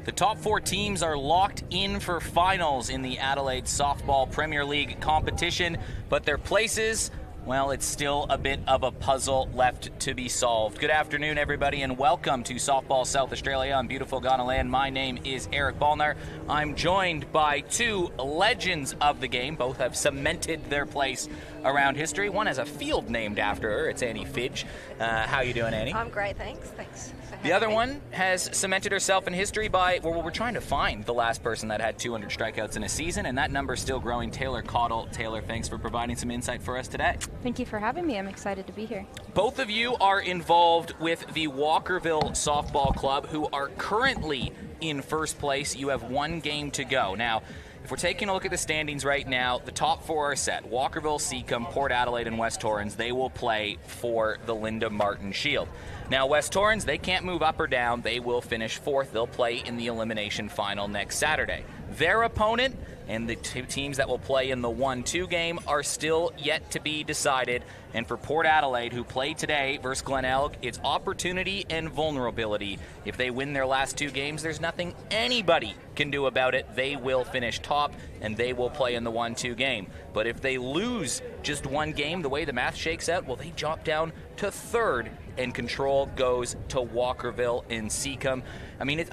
The top 4 teams are locked in for finals in the Adelaide Softball Premier League competition, but their places, well, it's still a bit of a puzzle left to be solved. Good afternoon, everybody, and welcome to Softball South Australia on beautiful Glenelg. My name is Eric Ballner. I'm joined by 2 legends of the game. Both have cemented their place around history. One has a field named after her. It's Annie Fidge. How you doing, Annie? I'm great, thanks. Thanks. The other one has cemented herself in history by, well, we're trying to find the last person that had 200 strikeouts in a season, and that number's still growing. Taylor Caudle. Taylor, thanks for providing some insight for us today. Thank you for having me. I'm excited to be here. Both of you are involved with the Walkerville Softball Club, who are currently in first place. You have 1 game to go. Now, if we're taking a look at the standings right now, the top 4 are set. Walkerville, Seacombe, Port Adelaide, and West Torrens. They will play for the Linda Martin Shield. Now, West Torrens, they can't move up or down. They will finish 4th. They'll play in the elimination final next Saturday. Their opponent and the 2 teams that will play in the 1-2 game are still yet to be decided. And for Port Adelaide, who play today versus Glenelg, it's opportunity and vulnerability. If they win their last 2 games, there's nothing anybody can do about it. They will finish top, and they will play in the 1-2 game. But if they lose just 1 game, the way the math shakes out, well, they drop down to 3rd, and control goes to Walkerville and Seacombe. I mean,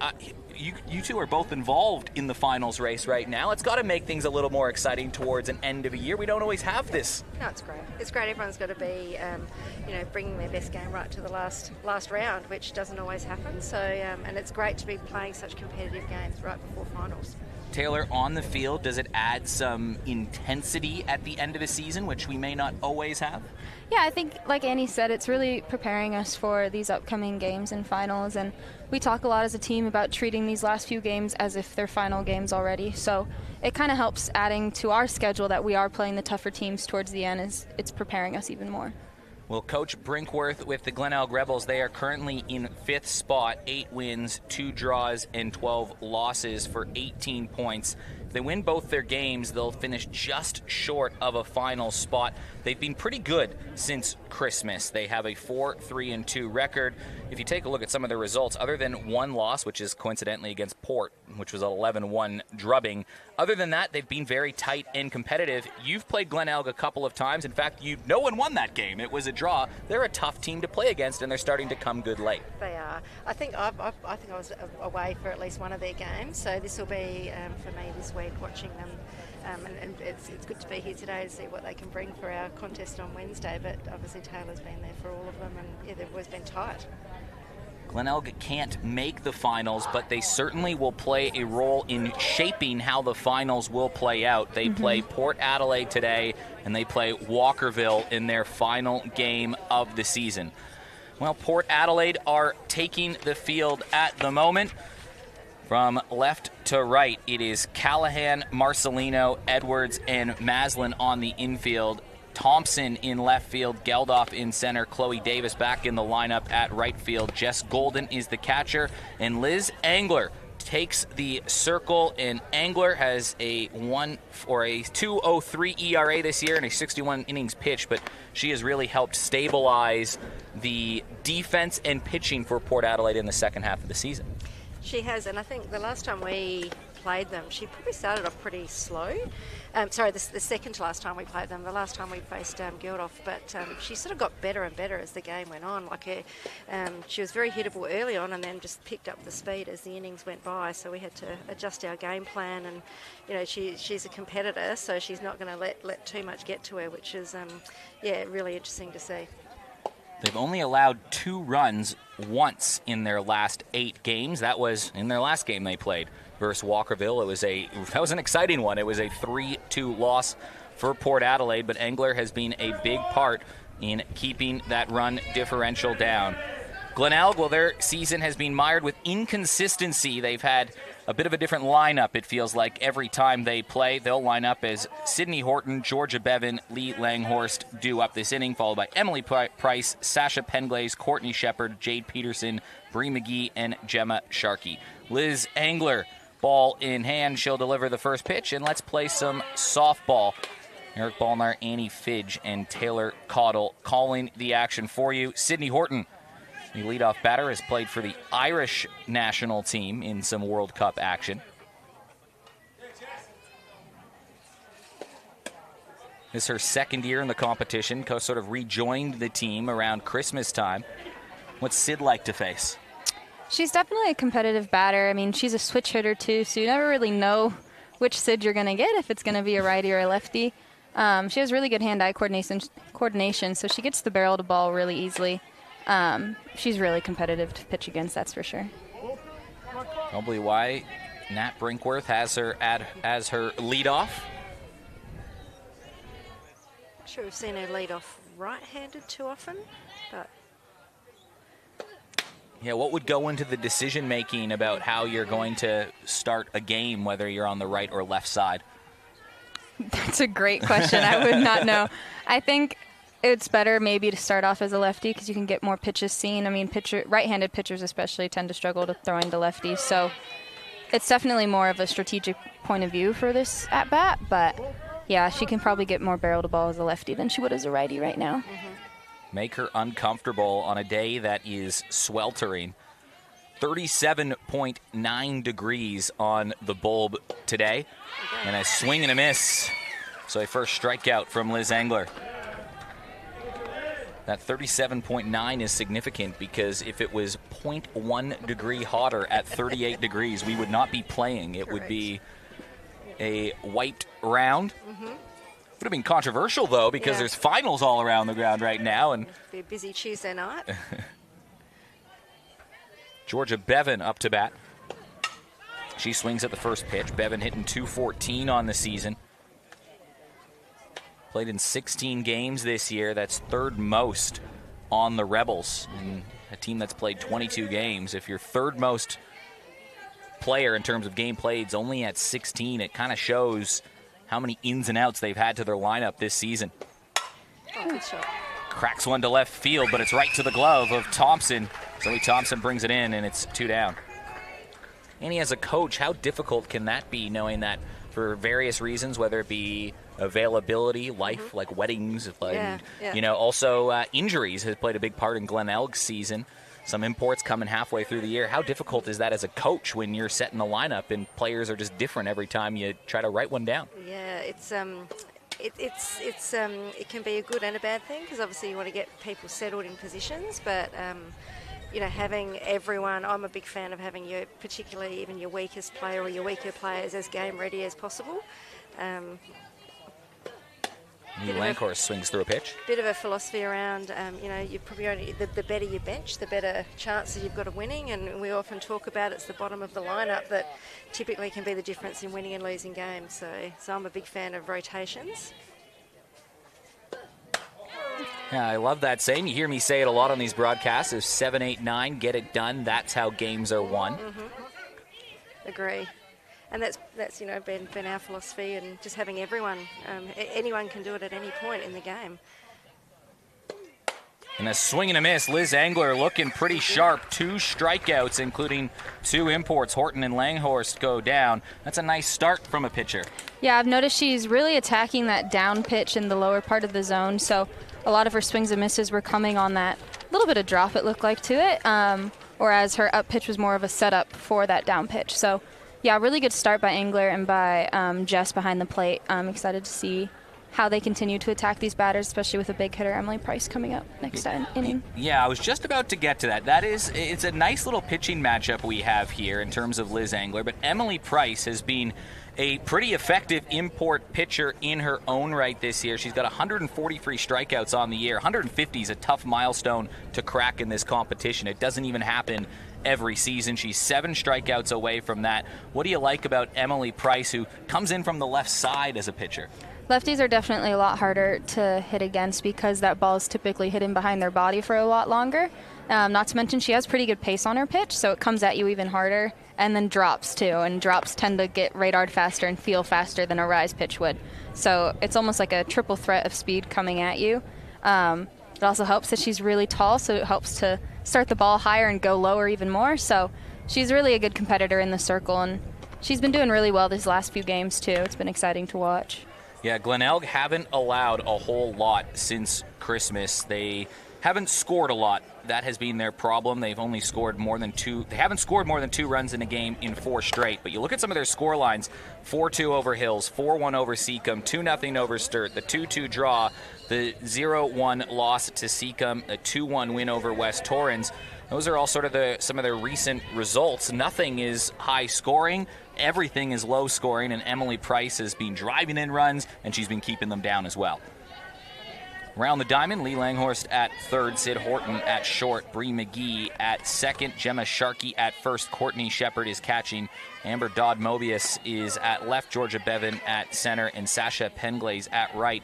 you 2 are both involved in the finals race right now. It's got to make things a little more exciting towards an end of a year. We don't always have this. No, it's great. It's great. Everyone's got to be, bringing their best game right to the last round, which doesn't always happen. So, and it's great to be playing such competitive games right before finals. Taylor, on the field, does it add some intensity at the end of the season, which we may not always have? Yeah, I think, like Annie said, it's really preparing us for these upcoming games and finals. And we talk a lot as a team about treating these last few games as if they're final games already. So it kind of helps adding to our schedule that we are playing the tougher teams towards the end. It's preparing us even more. Well, Coach Brinkworth with the Glenelg Rebels, they are currently in 5th spot, 8 wins, 2 draws, and 12 losses for 18 points. If they win both their games, they'll finish just short of a final spot. They've been pretty good since Christmas. They have a 4-3-2 record. If you take a look at some of their results, other than 1 loss, which is coincidentally against Port, which was an 11-1 drubbing, other than that, they've been very tight and competitive. You've played Glenelg a couple of times. In fact, no one won that game. It was a draw. They're a tough team to play against, and they're starting to come good late. They are. I think I was away for at least one of their games, so this will be for me this week watching them. And it's good to be here today to see what they can bring for our contest on Wednesday. But obviously Taylor's been there for all of them, and yeah, they've always been tight. Glenelg can't make the finals, but they certainly will play a role in shaping how the finals will play out. They play Port Adelaide today, and they play Walkerville in their final game of the season. Well, Port Adelaide are taking the field at the moment. From left to right, it is Callahan, Marcelino, Edwards, and Maslin on the infield. Thompson in left field, Geldof in center, Chloe Davis back in the lineup at right field. Jess Golden is the catcher, and Liz Angler takes the circle, and Angler has a 2.03 ERA this year and a 61 innings pitched, but she has really helped stabilize the defense and pitching for Port Adelaide in the second half of the season. She has, and I think the last time we played them, she probably started off pretty slow. The second to last time we played them, the last time we faced Geldof, but she sort of got better and better as the game went on. She was very hittable early on and then just picked up the speed as the innings went by, so we had to adjust our game plan. And she's a competitor, so she's not going to let too much get to her, which is really interesting to see. They've only allowed 2 runs once in their last 8 games. That was in their last game they played versus Walkerville. That was an exciting one. It was a 3-2 loss for Port Adelaide, but Angler has been a big part in keeping that run differential down. Glenelg, well, their season has been mired with inconsistency. They've had a bit of a different lineup, it feels like, every time they play. They'll line up as Sydney Horton, Georgia Bevan, Lee Langhorst due up this inning, followed by Emily Price, Sasha Penglaze, Courtney Shepard, Jade Peterson, Bree McGee, and Gemma Sharkey. Liz Angler, ball in hand. She'll deliver the first pitch, and let's play some softball. Eric Ballner, Annie Fidge, and Taylor Caudle calling the action for you. Sydney Horton, The leadoff batter has played for the Irish national team in some World Cup action. This is her second year in the competition, sort of rejoined the team around Christmas time. What's Sid like to face? She's definitely a competitive batter. I mean, she's a switch hitter too, so you never really know which Sid you're going to get, if it's going to be a righty or a lefty. She has really good hand-eye coordination, so she gets the barrel to ball really easily. She's really competitive to pitch against, that's for sure. Probably why Nat Brinkworth has her as her leadoff. Not sure we've seen her lead off right-handed too often, but yeah, what would go into the decision-making about how you're going to start a game, whether you're on the right or left side? That's a great question. I would not know. I think it's better maybe to start off as a lefty because you can get more pitches seen. I mean, right-handed pitchers especially tend to struggle to throw into lefties, so it's definitely more of a strategic point of view for this at-bat, but yeah, she can probably get more barrel to ball as a lefty than she would as a righty right now. Mm-hmm. Make her uncomfortable on a day that is sweltering. 37.9 degrees on the bulb today. And a swing and a miss. So a first strikeout from Liz Engler. That 37.9 is significant because if it was 0.1 degree hotter at 38 degrees, we would not be playing. It would be a wiped round. Mm-hmm. Would have been controversial, though, because there's finals all around the ground right now. And be a busy Tuesday night. Georgia Bevan up to bat. She swings at the first pitch. Bevan hitting .214 on the season. Played in 16 games this year. That's third most on the Rebels. And a team that's played 22 games. If your third most player in terms of game played is only at 16, it kind of shows how many ins and outs they've had to their lineup this season. Oh, good shot. Cracks one to left field, but it's right to the glove of Thompson. Zoe Thompson brings it in, and it's 2 down. Annie, as a coach, how difficult can that be, knowing that for various reasons, whether it be availability, life, like weddings, also injuries has played a big part in Glenelg's season. Some imports coming halfway through the year. How difficult is that as a coach when you're setting the lineup and players are just different every time you try to write one down? Yeah, it can be a good and a bad thing because obviously you want to get people settled in positions, but having everyone, I'm a big fan of having particularly even your weakest player or your weaker players as game ready as possible. Lankhorst swings through a pitch. Bit of a philosophy around, you probably only the better you bench, the better chances you've got of winning. And we often talk about it's the bottom of the lineup that typically can be the difference in winning and losing games. So I'm a big fan of rotations. Yeah, I love that saying. You hear me say it a lot on these broadcasts. There's 7, 8, 9, get it done. That's how games are won. Mm-hmm. Agree. And that's been our philosophy, and just having everyone, anyone can do it at any point in the game. And a swing and a miss. Liz Engler looking pretty sharp. 2 strikeouts, including 2 imports. Horton and Langhorst go down. That's a nice start from a pitcher. Yeah, I've noticed she's really attacking that down pitch in the lower part of the zone. So a lot of her swings and misses were coming on that little bit of drop, it looked like, to it. Whereas her up pitch was more of a setup for that down pitch. So yeah, really good start by Engler and by Jess behind the plate. I'm excited to see how they continue to attack these batters, especially with a big hitter, Emily Price, coming up next inning. Yeah, I was just about to get to that. It's a nice little pitching matchup we have here in terms of Liz Engler, but Emily Price has been a pretty effective import pitcher in her own right this year. She's got 143 strikeouts on the year. 150 is a tough milestone to crack in this competition. It doesn't even happen every season. She's 7 strikeouts away from that. What do you like about Emily Price, who comes in from the left side as a pitcher? Lefties are definitely a lot harder to hit against because that ball is typically hidden behind their body for a lot longer. Not to mention she has pretty good pace on her pitch, so it comes at you even harder, and then drops too, and drops tend to get radared faster and feel faster than a rise pitch would. So it's almost like a triple threat of speed coming at you. It also helps that she's really tall, so it helps to start the ball higher and go lower even more. So she's really a good competitor in the circle, and she's been doing really well these last few games too. It's been exciting to watch. Yeah, Glenelg haven't allowed a whole lot since Christmas. They haven't scored a lot. That has been their problem. They've only scored more than two. They haven't scored more than 2 runs in a game in 4 straight. But you look at some of their score lines: 4-2 over Hills, 4-1 over Seacombe, 2-0 over Sturt, the 2-2 draw, the 0-1 loss to Seacombe, a 2-1 win over West Torrens. Those are all sort of some of their recent results. Nothing is high scoring. Everything is low scoring, and Emily Price has been driving in runs, and she's been keeping them down as well. Around the diamond, Lee Langhorst at third, Sid Horton at short, Bree McGee at second, Gemma Sharkey at first, Courtney Shepard is catching, Amber Dodd-Mobius is at left, Georgia Bevan at center, and Sasha Penglaze at right.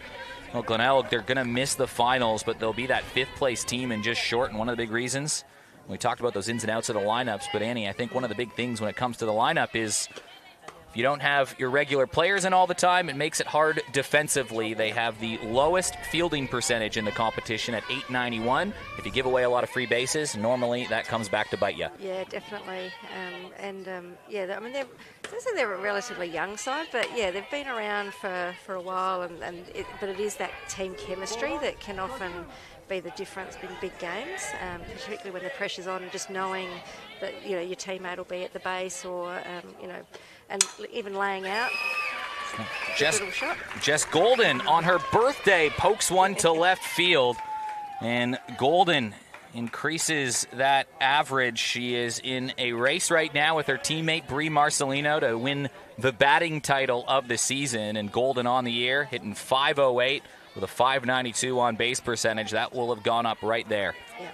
Well, Glenelg, they're going to miss the finals, but they'll be that 5th place team and just short, and one of the big reasons, we talked about those ins and outs of the lineups, but Annie, I think one of the big things when it comes to the lineup is if you don't have your regular players in all the time, it makes it hard defensively. They have the lowest fielding percentage in the competition at .891. If you give away a lot of free bases, normally that comes back to bite you. Yeah, definitely. Yeah, I mean, they're a relatively young side, but yeah, they've been around for a while, but it is that team chemistry that can often be the difference in big games, particularly when the pressure's on, just knowing that, you know, your teammate will be at the base or, you know, and even laying out. Jess Golden on her birthday pokes one to left field, and Golden increases that average. She is in a race right now with her teammate Bree Marcelino to win the batting title of the season, and Golden on the year hitting .508 with a .592 on base percentage. That will have gone up right there. Yeah.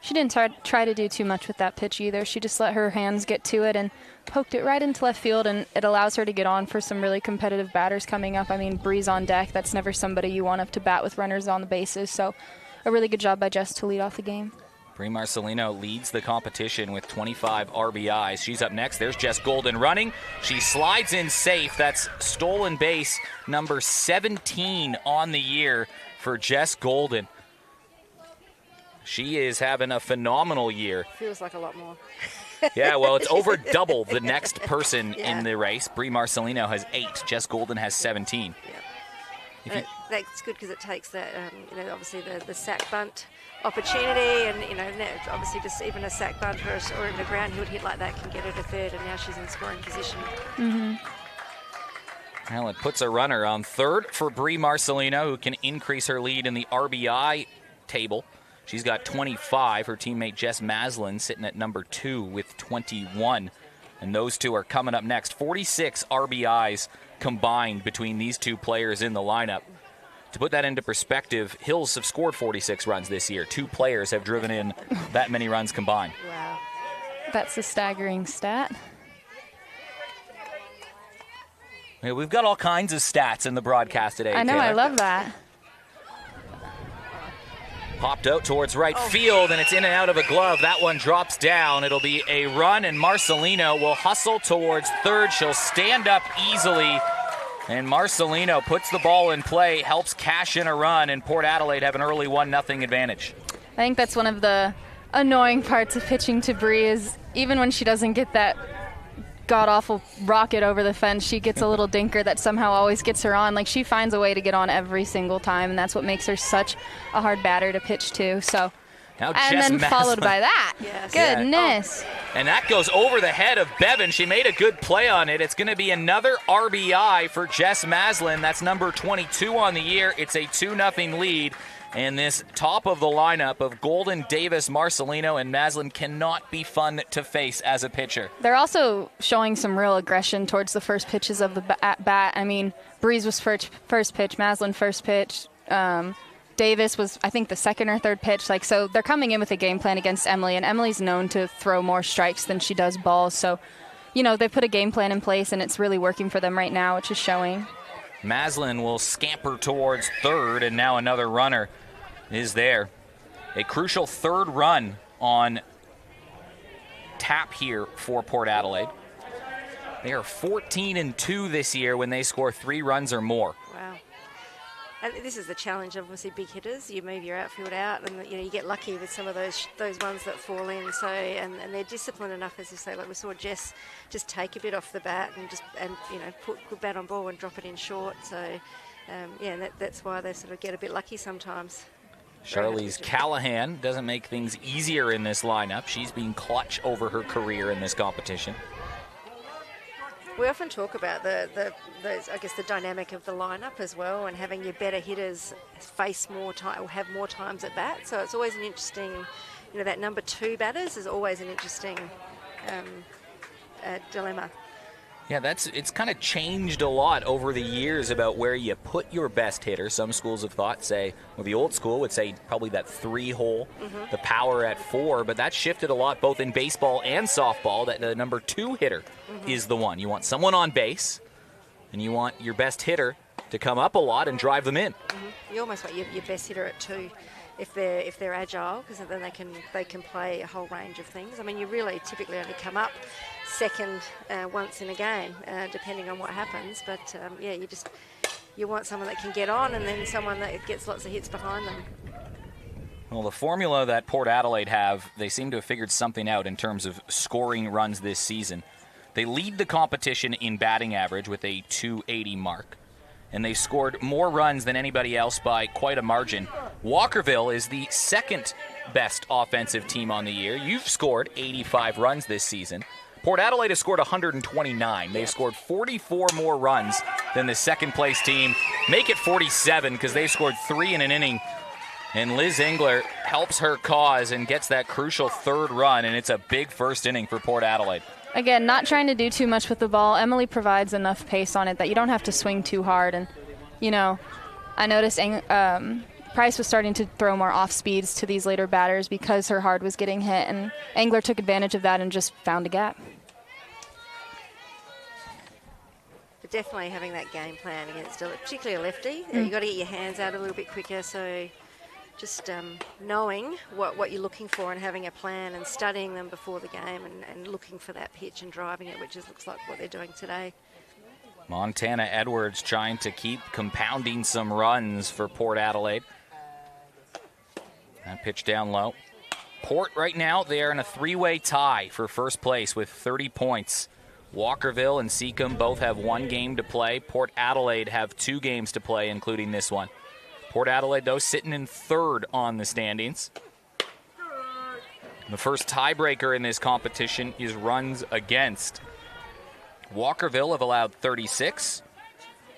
She didn't try to do too much with that pitch either. She just let her hands get to it and poked it right into left field, and it allows her to get on for some really competitive batters coming up. I mean, Bree's on deck. That's never somebody you want up to bat with runners on the bases. So a really good job by Jess to lead off the game. Bree Marcelino leads the competition with 25 RBIs. She's up next. There's Jess Golden running. She slides in safe. That's stolen base number 17 on the year for Jess Golden. She is having a phenomenal year. Feels like a lot more. Yeah, well, it's over double the next person in the race. Bree Marcelino has 8. Jess Golden has 17. Yeah. That's good because it takes that, you know, obviously the sack bunt opportunity, and, you know, obviously just even a sack bunt or in the ground he would hit like that can get her to third, and now she's in scoring position. Mm-hmm. Well, it puts a runner on third for Bree Marcelino, who can increase her lead in the RBI table. She's got 25. Her teammate Jess Maslin sitting at number 2 with 21. And those two are coming up next. 46 RBIs combined between these two players in the lineup. To put that into perspective, Hills have scored 46 runs this year. 2 players have driven in that many runs combined. Wow. That's a staggering stat. Yeah, we've got all kinds of stats in the broadcast today. I know, Kayla. I love that. Popped out towards right field, and it's in and out of a glove. That one drops down. It'll be a run, and Marcelino will hustle towards third. She'll stand up easily, and Marcelino puts the ball in play, helps cash in a run, and Port Adelaide have an early 1-0 advantage. I think that's one of the annoying parts of pitching to Bree is even when she doesn't get that god-awful rocket over the fence, she gets a little dinker that somehow always gets her on. Like, she finds a way to get on every single time, and that's what makes her such a hard batter to pitch to. So, now and then followed by that. Yes. Goodness. And that goes over the head of Bevan. She made a good play on it. It's going to be another RBI for Jess Maslin. That's number 22 on the year. It's a 2-0 lead. And this top of the lineup of Golden, Davis, Marcelino, and Maslin cannot be fun to face as a pitcher. They're also showing some real aggression towards the first pitches of the bat. I mean, Breeze was first pitch, Maslin first pitch. Davis was, I think, the second or third pitch. Like, so they're coming in with a game plan against Emily, and Emily's known to throw more strikes than she does balls. So, you know, they put a game plan in place, and it's really working for them right now, which is showing. Maslin will scamper towards third, and now another runner is there. A crucial third run on tap here for Port Adelaide. They are 14-2 this year when they score 3 runs or more. Wow. And this is the challenge, obviously, big hitters. You move your outfield out, and you get lucky with some of those ones that fall in. So, and they're disciplined enough, as you say. Like we saw Jess just take a bit off the bat and put good bat on ball and drop it in short. So, that's why they sort of get a bit lucky sometimes. Charlize Callahan doesn't make things easier in this lineup. She's been clutch over her career in this competition. We often talk about the dynamic of the lineup as well, and having your better hitters face more time or have more times at bat. So it's always an interesting, that number 2 batters is always an interesting dilemma. Yeah, it's kind of changed a lot over the years about where you put your best hitter. Some schools of thought the old school would say probably that 3-hole, the power at 4, but that shifted a lot both in baseball and softball, that the number 2 hitter is the one. You want someone on base, and you want your best hitter to come up a lot and drive them in. You almost want your best hitter at 2 if they're agile, because then they can play a whole range of things. I mean, you really typically only come up second once in a game, depending on what happens. But you want someone that can get on, and then someone that gets lots of hits behind them. Well, the formula that Port Adelaide have, they seem to have figured something out in terms of scoring runs this season. They lead the competition in batting average with a .280 mark, and they scored more runs than anybody else by quite a margin. Walkerville is the second best offensive team on the year. You've scored 85 runs this season. Port Adelaide has scored 129. They've scored 44 more runs than the second-place team. Make it 47 because they scored 3 in an inning. And Liz Engler helps her cause and gets that crucial 3rd run, and it's a big first inning for Port Adelaide. Again, not trying to do too much with the ball. Emily provides enough pace on it that you don't have to swing too hard. And, I noticed Price was starting to throw more off speeds to these later batters because her hard was getting hit, and Engler took advantage of that and just found a gap. But definitely having that game plan against particularly a lefty, you've got to get your hands out a little bit quicker. So just knowing what you're looking for and having a plan and studying them before the game and looking for that pitch and driving it, which looks like what they're doing today. Montana Edwards trying to keep compounding some runs for Port Adelaide. That pitch down low. Port right now, they are in a 3-way tie for first place with 30 points. Walkerville and Seacombe both have 1 game to play. Port Adelaide have 2 games to play, including this one. Port Adelaide, though, sitting in 3rd on the standings. The first tiebreaker in this competition is runs against. Walkerville have allowed 36,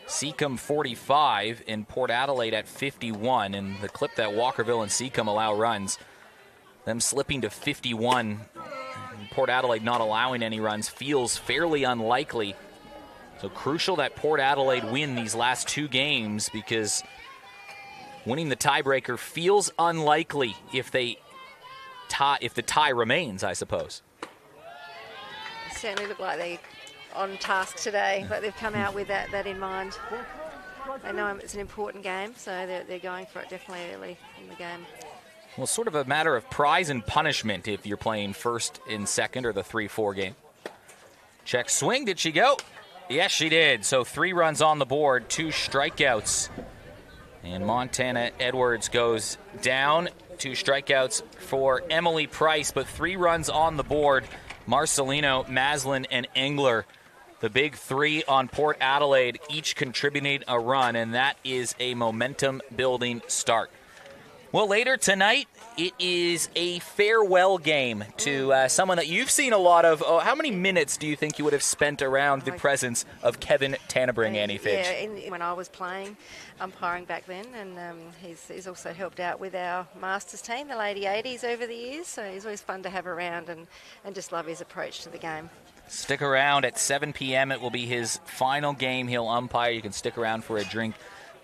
Seacombe 45, and Port Adelaide at 51. And the clip that Walkerville and Seacombe allow runs, them slipping to 51, and Port Adelaide not allowing any runs, feels fairly unlikely. So crucial that Port Adelaide win these last 2 games, because winning the tiebreaker feels unlikely if the tie remains, I suppose. They certainly look like they're on task today, but they've come out with that in mind. They know it's an important game, so they're going for it definitely early in the game. Well, sort of a matter of prize and punishment if you're playing first and second or the 3-4 game. Check swing, did she go? Yes, she did. So 3 runs on the board, 2 strikeouts. And Montana Edwards goes down. 2 strikeouts for Emily Price, but 3 runs on the board. Marcelino, Maslin, and Engler, the big 3 on Port Adelaide, each contributing a run, and that is a momentum-building start. Well, later tonight, it is a farewell game to someone that you've seen a lot of. How many minutes do you think you would have spent around the presence of Kevin Tannebring, Annie Fitch? Yeah, when I was playing, umpiring back then, and he's also helped out with our Masters team, the Lady 80s, over the years, so he's always fun to have around and just love his approach to the game. Stick around at 7 p.m. It will be his final game he'll umpire. You can stick around for a drink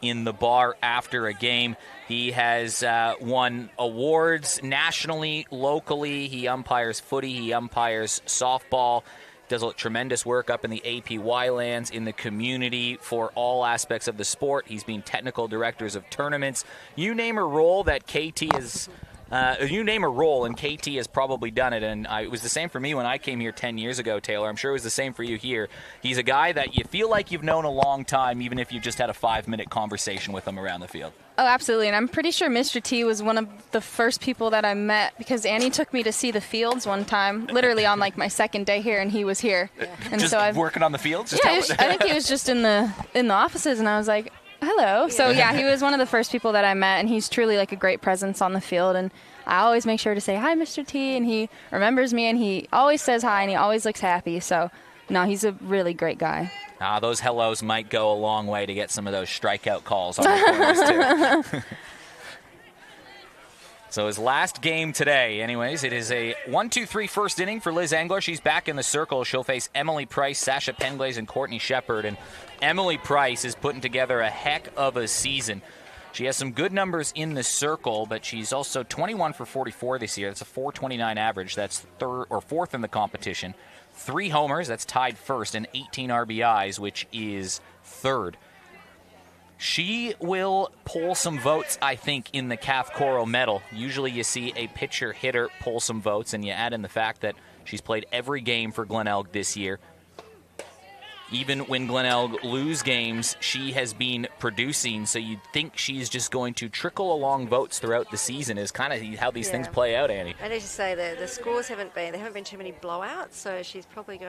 in the bar after a game. He has won awards nationally, locally. He umpires footy, he umpires softball, does tremendous work up in the APY lands in the community for all aspects of the sport. He's been technical directors of tournaments. You name a role that KT is... you name a role, and KT has probably done it, and it was the same for me when I came here 10 years ago, Taylor. I'm sure it was the same for you here. He's a guy that you feel like you've known a long time, even if you've just had a 5-minute conversation with him around the field. Oh, absolutely, and I'm pretty sure Mr. T was one of the first people that I met, because Annie took me to see the fields one time, literally on like my second day here, and he was here. Yeah. And just so working on the fields? I think he was just in the offices, and I was like, Hello. So, yeah, he was one of the first people that I met, and he's truly like a great presence on the field. And I always make sure to say, hi, Mr. T, and he remembers me, and he always says hi, and he always looks happy. So, no, he's a really great guy. Those hellos might go a long way to get some of those strikeout calls on the corners, too. So his last game today, anyways, it is a 1-2-3 first inning for Liz Engler. She's back in the circle. She'll face Emily Price, Sasha Penglaze, and Courtney Shepard. And Emily Price is putting together a heck of a season. She has some good numbers in the circle, but she's also 21 for 44 this year. That's a .429 average. That's fourth in the competition. 3 homers, that's tied first, and 18 RBIs, which is third. She will pull some votes, I think, in the Kath Coral medal. Usually you see a pitcher-hitter pull some votes, and you add in the fact that she's played every game for Glenelg this year. Even when Glenelg lose games, she has been producing, so you'd think she's just going to trickle along votes throughout the season is kind of how these things play out, Annie. I need to say the scores haven't been too many blowouts, so she's played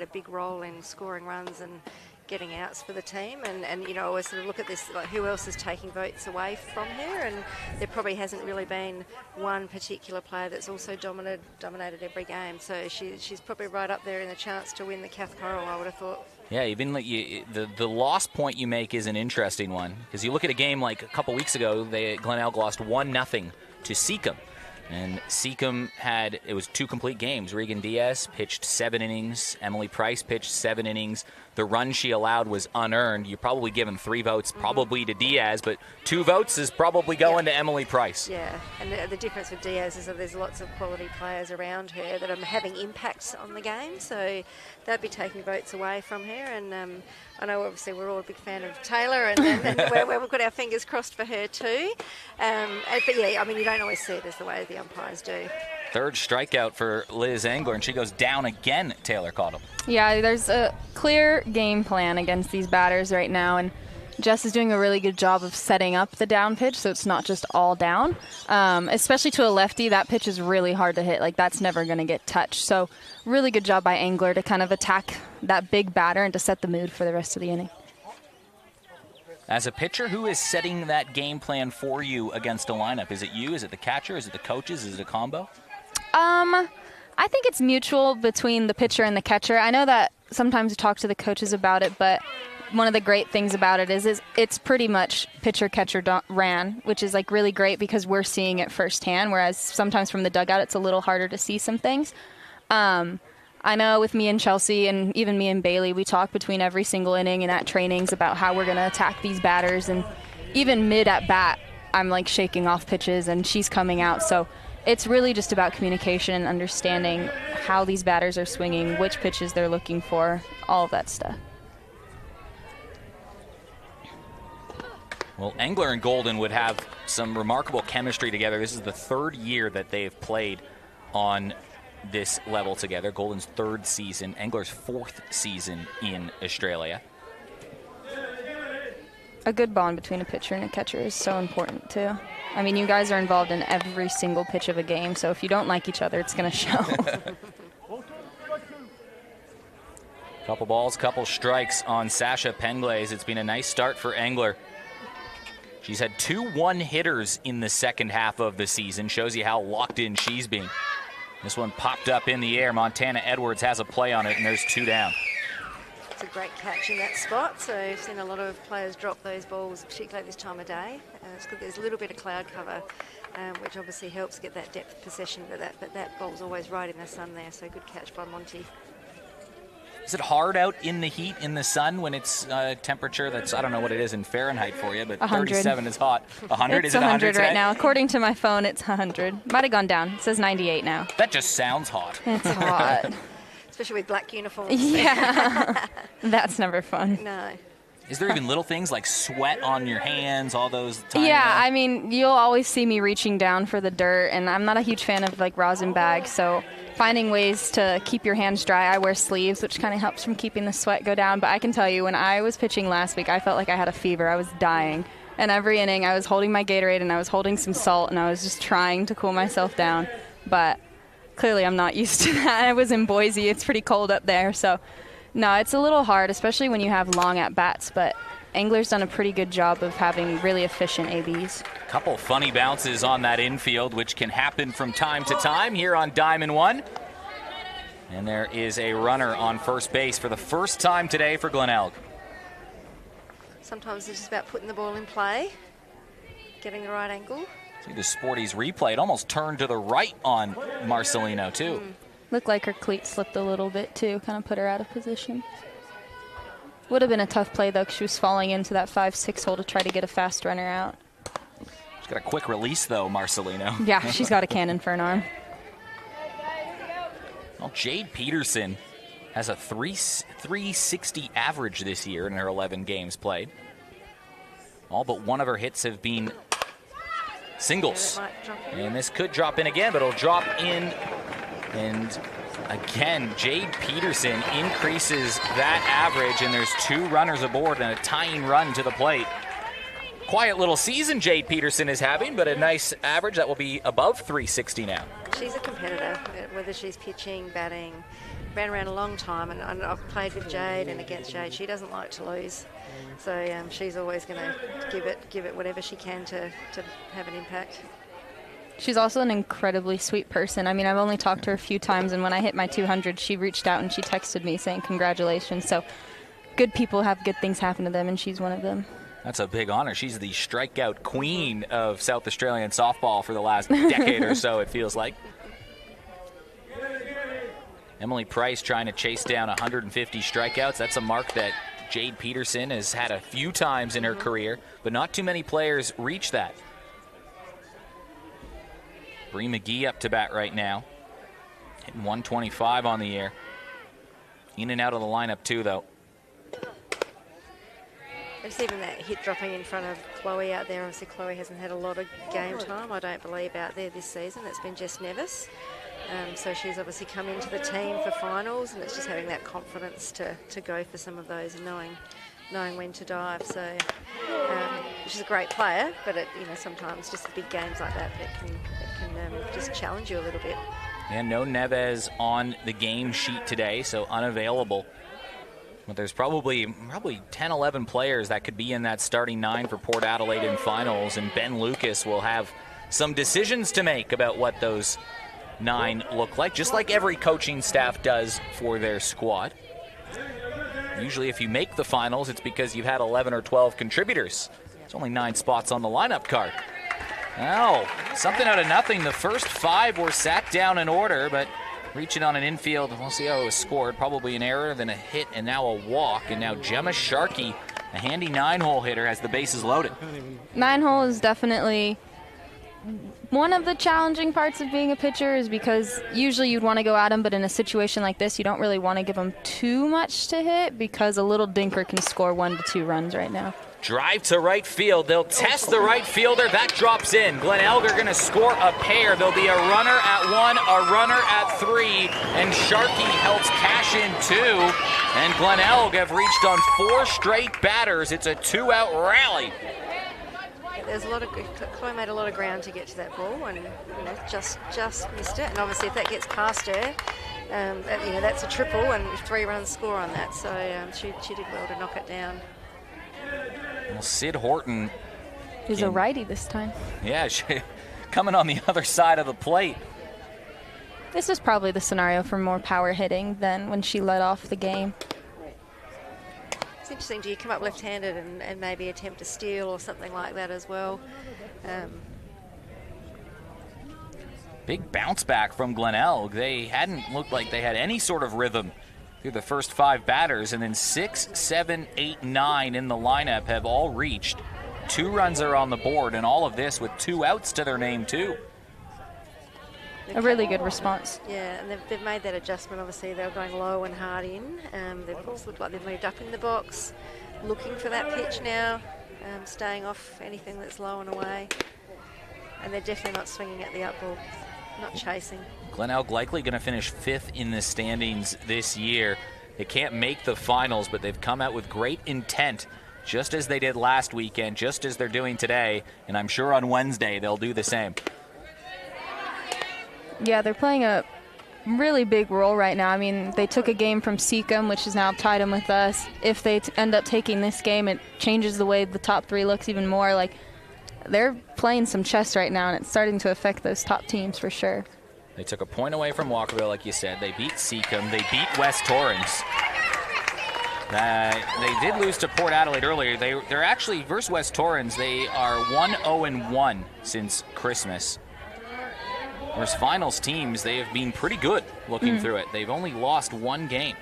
a big role in scoring runs and getting outs for the team, and you know, always sort of look at this, like who else is taking votes away from her, and there probably hasn't really been one particular player that's also dominated every game, so she's probably right up there in the chance to win the Kath Coral, I would have thought. Yeah, even like the loss point you make is an interesting one, because you look at a game like a couple weeks ago, Glenelg lost 1-0 to Seacombe. And Seacombe it was 2 complete games. Regan Diaz pitched 7 innings. Emily Price pitched 7 innings. The run she allowed was unearned. You're probably giving 3 votes probably to Diaz, but 2 votes is probably going to Emily Price. Yeah, and the difference with Diaz is that there's lots of quality players around her that are having impacts on the game, so they'll be taking votes away from her. And I know obviously we're all a big fan of Taylor, and we've got our fingers crossed for her too. But yeah, I mean, you don't always see it as the way the umpires do. Third strikeout for Liz Engler, and she goes down again, Taylor Cottle. Yeah, there's a clear game plan against these batters right now, and Jess is doing a really good job of setting up the down pitch so it's not just all down. Especially to a lefty, that pitch is really hard to hit. Like, that's never going to get touched. So really good job by Engler to kind of attack that big batter and to set the mood for the rest of the inning. As a pitcher, who is setting that game plan for you against a lineup? Is it you? Is it the catcher? Is it the coaches? Is it a combo? I think it's mutual between the pitcher and the catcher. I know that sometimes you talk to the coaches about it, but one of the great things about it is it's pretty much pitcher-catcher ran, which is like really great because we're seeing it firsthand, whereas sometimes from the dugout it's a little harder to see some things. I know with me and Chelsea and even me and Bailey, we talk between every single inning and at trainings about how we're going to attack these batters, and even mid at bat, I'm like shaking off pitches and she's coming out. So it's really just about communication and understanding how these batters are swinging, which pitches they're looking for, all of that stuff. Well, Engler and Golden would have some remarkable chemistry together. This is the 3rd year that they have played on this level together. Golden's 3rd season, Engler's 4th season in Australia. A good bond between a pitcher and a catcher is so important too. I mean, you guys are involved in every single pitch of a game, so if you don't like each other, it's going to show. Couple balls, couple strikes on Sasha Penglaze. It's been a nice start for Engler. She's had 2 one-hitters in the second half of the season. Shows you how locked in she's been. This one popped up in the air. Montana Edwards has a play on it, and there's 2 down. It's a great catch in that spot, so I've seen a lot of players drop those balls, particularly this time of day. It's good there's a little bit of cloud cover, which obviously helps get that depth possession, but that ball's always right in the sun there, so good catch by Monty. Is it hard out in the heat, in the sun, when it's temperature that's, I don't know what it is in Fahrenheit for you, but 100. 37 is hot. 100? It's Is it 100 right now. According to my phone, it's 100. Might have gone down. It says 98 now. That just sounds hot. It's hot. Especially with black uniforms. Yeah. That's never fun. No. Is there even little things like sweat on your hands, all those tiny I mean, you'll always see me reaching down for the dirt, and I'm not a huge fan of like rosin bags, so finding ways to keep your hands dry. I wear sleeves, which kind of helps from keeping the sweat go down. But I can tell you, when I was pitching last week, I felt like I had a fever. I was dying. And every inning, I was holding my Gatorade, and I was holding some salt, and I was just trying to cool myself down. But clearly, I'm not used to that. I was in Boise. It's pretty cold up there. So, no, it's a little hard, especially when you have long at-bats. But Angler's done a pretty good job of having really efficient ABs. Couple funny bounces on that infield, which can happen from time to time here on Diamond 1. And there is a runner on first base for the first time today for Glenelg. Sometimes it's just about putting the ball in play, getting the right angle. See the Sporties replay. It almost turned to the right on Marcelino, too. Looked like her cleat slipped a little bit, too. Kind of put her out of position. Would have been a tough play, though, because she was falling into that 5-6 hole to try to get a fast runner out. She's got a quick release, though, Marcelino. Yeah, she's got a cannon for an arm. Well, Jade Peterson has a 360 average this year in her 11 games played. All but one of her hits have been singles. And this could drop in again, but it'll drop in. And again, Jade Peterson increases that average, and there's 2 runners aboard and a tying run to the plate. Quiet little season Jade Peterson is having, but a nice average that will be above 360 now. She's a competitor, whether she's pitching, batting. Ran around a long time, and I've played with Jade and against Jade. She doesn't like to lose, so she's always going to give it whatever she can to have an impact. She's also an incredibly sweet person. I mean, I've only talked to her a few times, and when I hit my 200, she reached out and she texted me saying congratulations. So good people have good things happen to them, and she's one of them. That's a big honor. She's the strikeout queen of South Australian softball for the last decade or so, it feels like. Emily Price trying to chase down 150 strikeouts. That's a mark that Jade Peterson has had a few times in her career, but not too many players reach that. Bree McGee up to bat right now, hitting 125 on the year. In and out of the lineup too, though. Just even that hit dropping in front of Chloe out there. Obviously, Chloe hasn't had a lot of game time, I don't believe, out there this season. It's been Jess Nevis. So she's obviously come into the team for finals, and it's just having that confidence to go for some of those and knowing when to dive. So she's a great player, but sometimes just big games like that can just challenge you a little bit. And no Neves on the game sheet today, so unavailable. But there's probably 10, 11 players that could be in that starting 9 for Port Adelaide in finals, and Ben Lucas will have some decisions to make about what those 9 look like, just like every coaching staff does for their squad. Usually if you make the finals, it's because you've had 11 or 12 contributors. There's only 9 spots on the lineup card. Now, something out of nothing. The first 5 were sat down in order, but reaching on an infield, we'll see how it was scored. Probably an error, then a hit, and now a walk. And now Gemma Sharkey, a handy 9-hole hitter, has the bases loaded. 9-hole is definitely one of the challenging parts of being a pitcher, is because usually you'd want to go at them, but in a situation like this, you don't really want to give them too much to hit, because a little dinker can score 1 to 2 runs right now. Drive to right field. They'll test the right fielder. That drops in. Glenelg are going to score a pair. There'll be a runner at 1, a runner at 3, and Sharkey helps cash in 2. And Glenelg have reached on 4 straight batters. It's a 2-out rally. There's Chloe made a lot of ground to get to that ball, and just missed it. And obviously, if that gets past her, that's a triple, and 3 runs score on that. So she did well to knock it down. Well, Sid Horton is a righty this time. Yeah, coming on the other side of the plate. This is probably the scenario for more power hitting than when she led off the game. It's interesting, do you come up left-handed and maybe attempt a steal or something like that as well? Big bounce back from Glenelg. They hadn't looked like they had any sort of rhythm through the first 5 batters, and then 6, 7, 8, 9 in the lineup have all reached. 2 runs are on the board, and all of this with 2 outs to their name too. A really good response. Yeah, and they've made that adjustment. Obviously, they were going low and hard in. They've also looked like they've moved up in the box, looking for that pitch now, staying off anything that's low and away. And they're definitely not swinging at the up ball, not chasing. Glenelg likely going to finish 5th in the standings this year. They can't make the finals, but they've come out with great intent, just as they did last weekend, just as they're doing today, and I'm sure on Wednesday they'll do the same. Yeah, they're playing a really big role right now. I mean, they took a game from Seacom, which is now tied them with us. If they end up taking this game, it changes the way the top 3 looks even more. Like, they're playing some chess right now, and it's starting to affect those top teams for sure. They took a point away from Walkerville, like you said. They beat Seacom. They beat West Torrens. They did lose to Port Adelaide earlier. They're actually, versus West Torrens, they are 1-0-1 since Christmas. Versus finals teams, they have been pretty good looking through it. They've only lost 1 game.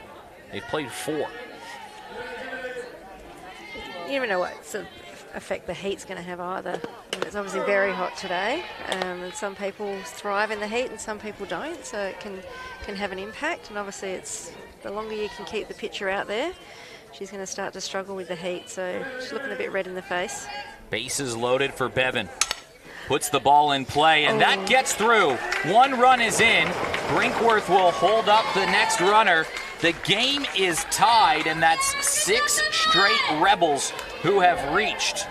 They've played 4. You never know what sort of effect the heat's going to have either. I mean, it's obviously very hot today, and some people thrive in the heat and some people don't, so it can have an impact. And obviously, it's the longer you can keep the pitcher out there, she's going to start to struggle with the heat. So she's looking a bit red in the face. Bases loaded for Bevan. Puts the ball in play, and that gets through. 1 run is in. Brinkworth will hold up the next runner. The game is tied, and that's 6 straight Rebels who have reached.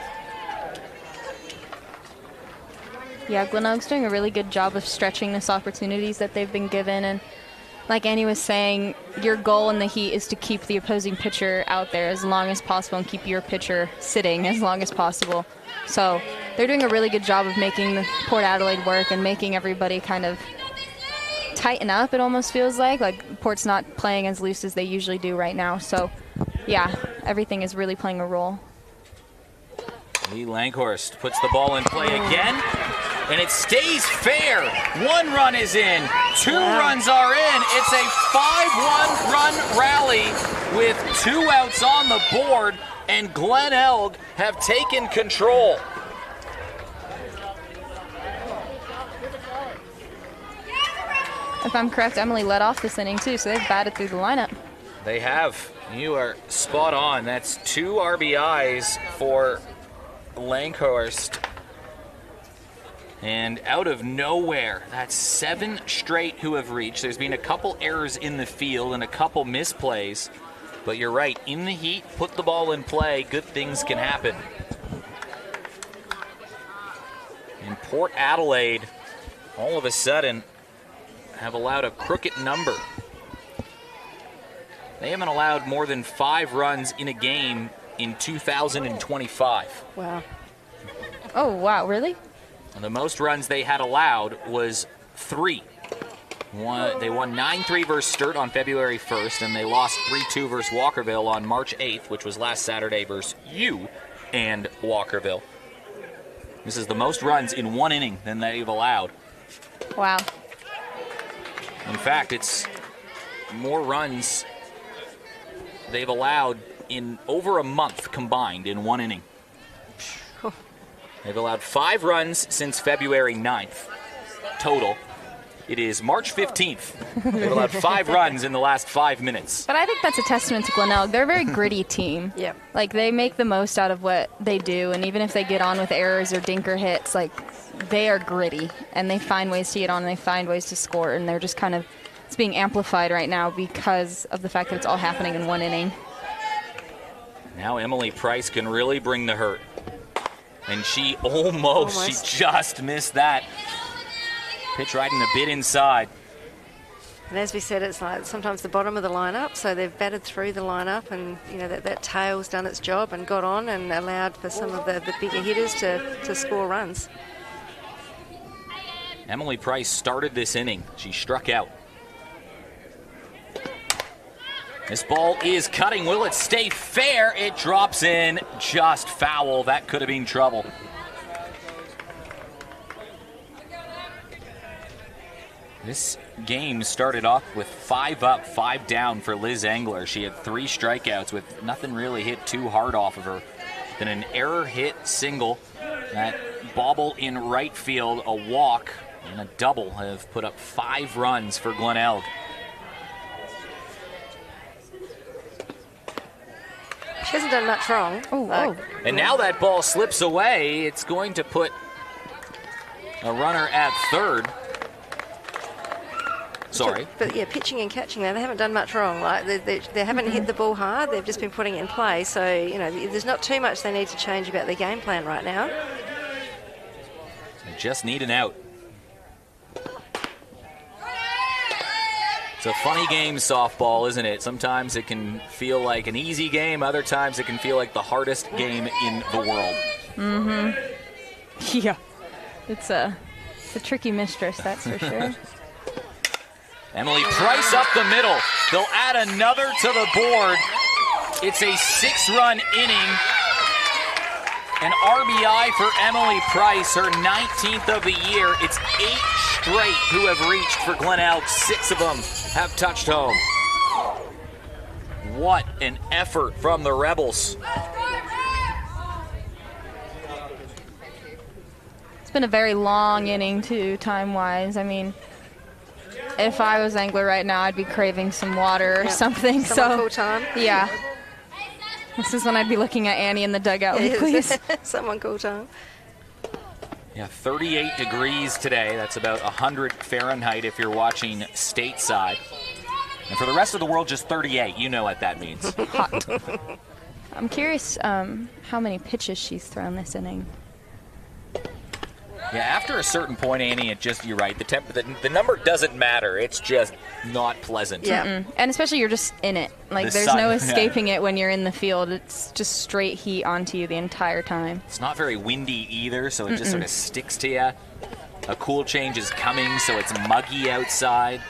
Yeah, Glenelg's doing a really good job of stretching this opportunities that they've been given. And like Annie was saying, your goal in the heat is to keep the opposing pitcher out there as long as possible and keep your pitcher sitting as long as possible. So they're doing a really good job of making the Port Adelaide work and making everybody kind of tighten up, it almost feels like. Like, Port's not playing as loose as they usually do right now. So, yeah, everything is really playing a role. Lee Langhorst puts the ball in play again, and it stays fair. 1 run is in. 2 runs are in. It's a 5-1 run rally with 2 outs on the board, and Glenelg have taken control. If I'm correct, Emily led off this inning too, so they've batted through the lineup. They have. You are spot on. That's 2 RBIs for Langhorst. And out of nowhere, that's 7 straight who have reached. There's been a couple errors in the field and a couple misplays. But you're right, in the heat, put the ball in play, good things can happen. And Port Adelaide, all of a sudden, have allowed a crooked number. They haven't allowed more than 5 runs in a game in 2025. Wow. Oh, wow, really? And the most runs they had allowed was 3. They won 9-3 versus Sturt on February 1st, and they lost 3-2 versus Walkerville on March 8th, which was last Saturday versus you and Walkerville. This is the most runs in 1 inning than they've allowed. Wow. In fact, it's more runs they've allowed in over a month combined in 1 inning. They've allowed 5 runs since February 9th total. It is March 15th. They've allowed 5 runs in the last 5 minutes. But I think that's a testament to Glenelg. They're a very gritty team. Yep. Like, they make the most out of what they do, and even if they get on with errors or dinker hits, like, they are gritty, and they find ways to get on, and they find ways to score, and they're just kind of, it's being amplified right now because of the fact that it's all happening in 1 inning. Now Emily Price can really bring the hurt. And she almost. She just missed that. Pitch riding a bit inside. And as we said, it's like sometimes the bottom of the lineup, so they've batted through the lineup, and you know that tail's done its job and got on and allowed for some of the bigger hitters to score runs. Emily Price started this inning. She struck out. This ball is cutting. Will it stay fair? It drops in just foul. That could have been trouble. This game started off with 5 up, 5 down for Liz Engler. She had 3 strikeouts with nothing really hit too hard off of her. Then an error hit single, that bobble in right field, a walk, and a double have put up 5 runs for Glenelg. She hasn't done much wrong. And now that ball slips away. It's going to put a runner at third. Sorry. But yeah, pitching and catching there, they haven't done much wrong. Like they haven't hit the ball hard. They've just been putting it in play. So, you know, there's not too much they need to change about their game plan right now. They just need an out. It's a funny game, softball, isn't it? Sometimes it can feel like an easy game. Other times it can feel like the hardest game in the world. Mm-hmm. Yeah. It's a tricky mistress, that's for sure. Emily Price up the middle. They'll add another to the board. It's a 6-run inning. An RBI for Emily Price, her 19th of the year. It's 8 straight who have reached for Glenelg. 6 of them have touched home. What an effort from the Rebels. It's been a very long inning, too, time-wise. I mean, if I was angler right now, I'd be craving some water or something. Someone cool time. Yeah. This is when I'd be looking at Annie in the dugout, please. Someone cool time. Yeah, 38 degrees today. That's about 100 Fahrenheit if you're watching stateside. And for the rest of the world, just 38. You know what that means. Hot. I'm curious how many pitches she's thrown this inning. Yeah, after a certain point, Annie, you're right. The number doesn't matter. It's just not pleasant. Yeah. And especially you're just in it. Like, there's no escaping it when you're in the field. It's just straight heat onto you the entire time. It's not very windy either, so it just sort of sticks to you. A cool change is coming, so it's muggy outside.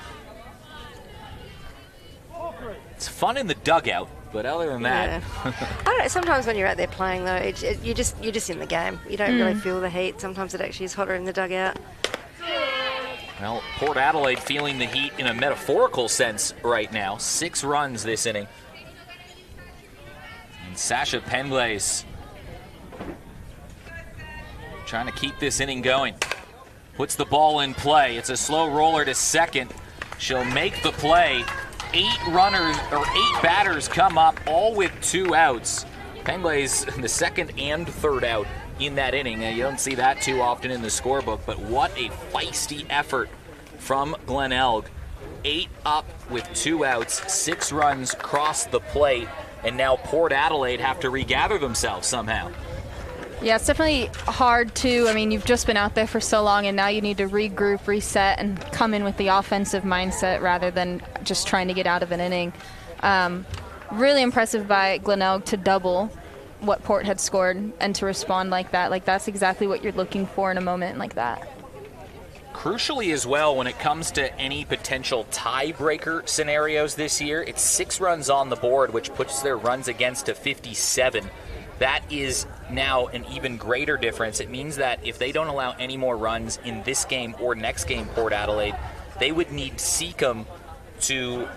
It's fun in the dugout, but other than that... I don't know, sometimes when you're out there playing, though, you're just in the game. You don't really feel the heat. Sometimes it actually is hotter in the dugout. Well, Port Adelaide feeling the heat in a metaphorical sense right now. 6 runs this inning. And Sasha Penglace trying to keep this inning going. Puts the ball in play. It's a slow roller to second. She'll make the play. 8 batters come up, all with 2 outs. Penglace, the second and third out in that inning. You don't see that too often in the scorebook, but what a feisty effort from Glenelg. 8 up with 2 outs, 6 runs cross the plate, and now Port Adelaide have to regather themselves somehow. Yeah, it's definitely hard too. I mean, you've just been out there for so long, and now you need to regroup, reset, and come in with the offensive mindset rather than just trying to get out of an inning. Really impressive by Glenelg to double what Port had scored and to respond like that. Like, that's exactly what you're looking for in a moment like that. Crucially as well, when it comes to any potential tiebreaker scenarios this year, it's 6 runs on the board, which puts their runs against to 57. That is now an even greater difference. It means that if they don't allow any more runs in this game or next game, Port Adelaide, they would need Seacombe to,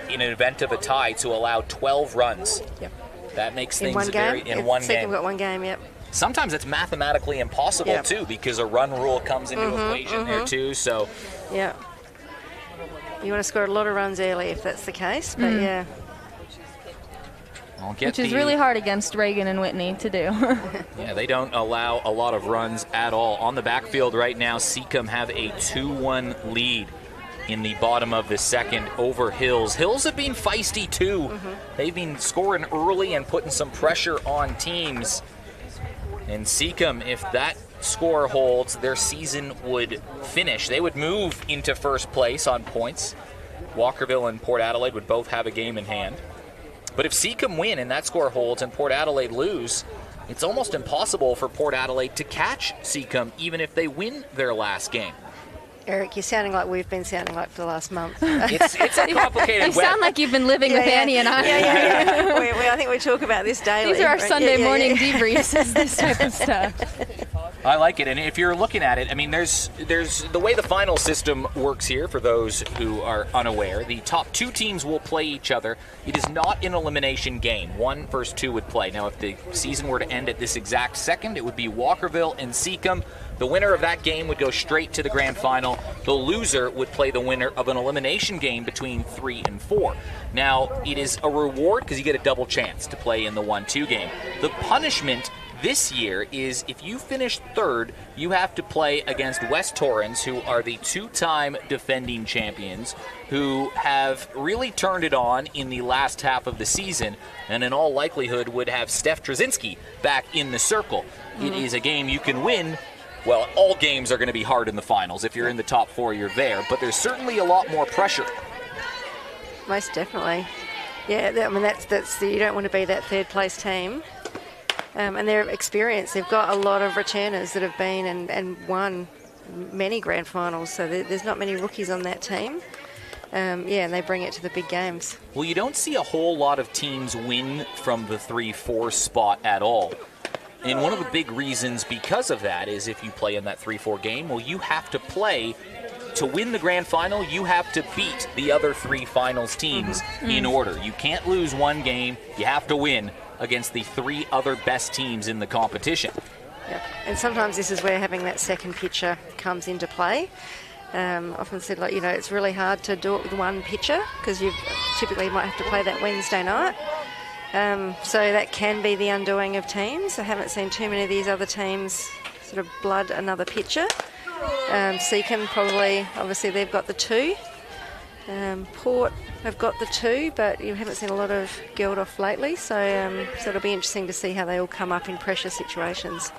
in an event of a tie, to allow 12 runs. Yep. That makes in things one game? in one game. Seacombe got 1 game, yep. Sometimes it's mathematically impossible too, because a run rule comes into equation there too. So, yeah, you want to score a lot of runs early if that's the case. But yeah, which is really hard against Reagan and Whitney to do. Yeah, they don't allow a lot of runs at all. On the backfield right now, Seacombe have a 2-1 lead in the bottom of the second over Hills. Hills have been feisty too. They've been scoring early and putting some pressure on teams. And Seacombe, if that score holds, their season would finish. They would move into first place on points. Walkerville and Port Adelaide would both have a game in hand. But if Seacombe win and that score holds and Port Adelaide lose, it's almost impossible for Port Adelaide to catch Seacombe even if they win their last game. Eric, you're sounding like we've been sounding like for the last month. It's a complicated You sound like you've been living with Annie and I. Yeah. I think we talk about this daily. These are our Sunday morning debriefs, is this type of stuff. I like it, and if you're looking at it, I mean, there's the way the final system works here, for those who are unaware, the top 2 teams will play each other. It is not an elimination game. 1 versus 2 would play. Now, if the season were to end at this exact second, it would be Walkerville and Seacombe. The winner of that game would go straight to the grand final. The loser would play the winner of an elimination game between 3 and 4. Now, it is a reward because you get a double chance to play in the 1-2 game. The punishment this year is if you finish 3rd, you have to play against West Torrens, who are the 2-time defending champions, who have really turned it on in the last half of the season, and in all likelihood would have Steph Trzynski back in the circle. It is a game you can win. Well, all games are going to be hard in the finals. If you're in the top 4, you're there. But there's certainly a lot more pressure most definitely. Yeah, I mean, that's you don't want to be that third place team. And they're experienced. They've got a lot of returners that have been and won many grand finals, so there's not many rookies on that team. And they bring it to the big games. Well, you don't see a whole lot of teams win from the 3-4 spot at all. And one of the big reasons because of that is if you play in that 3-4 game, well, you have to play to win the grand final. You have to beat the other 3 finals teams in order. You can't lose one game. You have to win against the 3 other best teams in the competition. Yep. And sometimes this is where having that second pitcher comes into play. Often said, like, it's really hard to do it with one pitcher because you typically might have to play that Wednesday night. So that can be the undoing of teams. I haven't seen too many of these other teams sort of blood another pitcher. Seacon probably, obviously they've got the 2. Port have got the 2, but you haven't seen a lot of Geldof lately. So it'll be interesting to see how they all come up in pressure situations.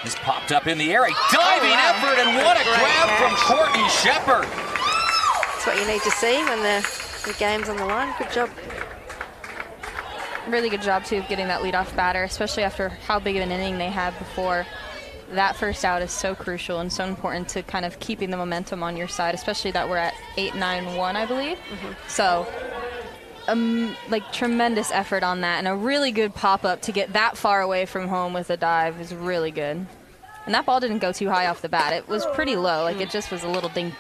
This popped up in the air, a diving effort, and what a grab from Courtney Shepherd. That's what you need to see when the game's on the line. Good job. Really good job, too, of getting that leadoff batter, especially after how big of an inning they had before. That first out is so crucial and so important to kind of keeping the momentum on your side, especially that we're at 8-9-1, I believe. So, tremendous effort on that, and a really good pop-up to get that far away from home with a dive is really good. And that ball didn't go too high off the bat. It was pretty low, it just was a little ding.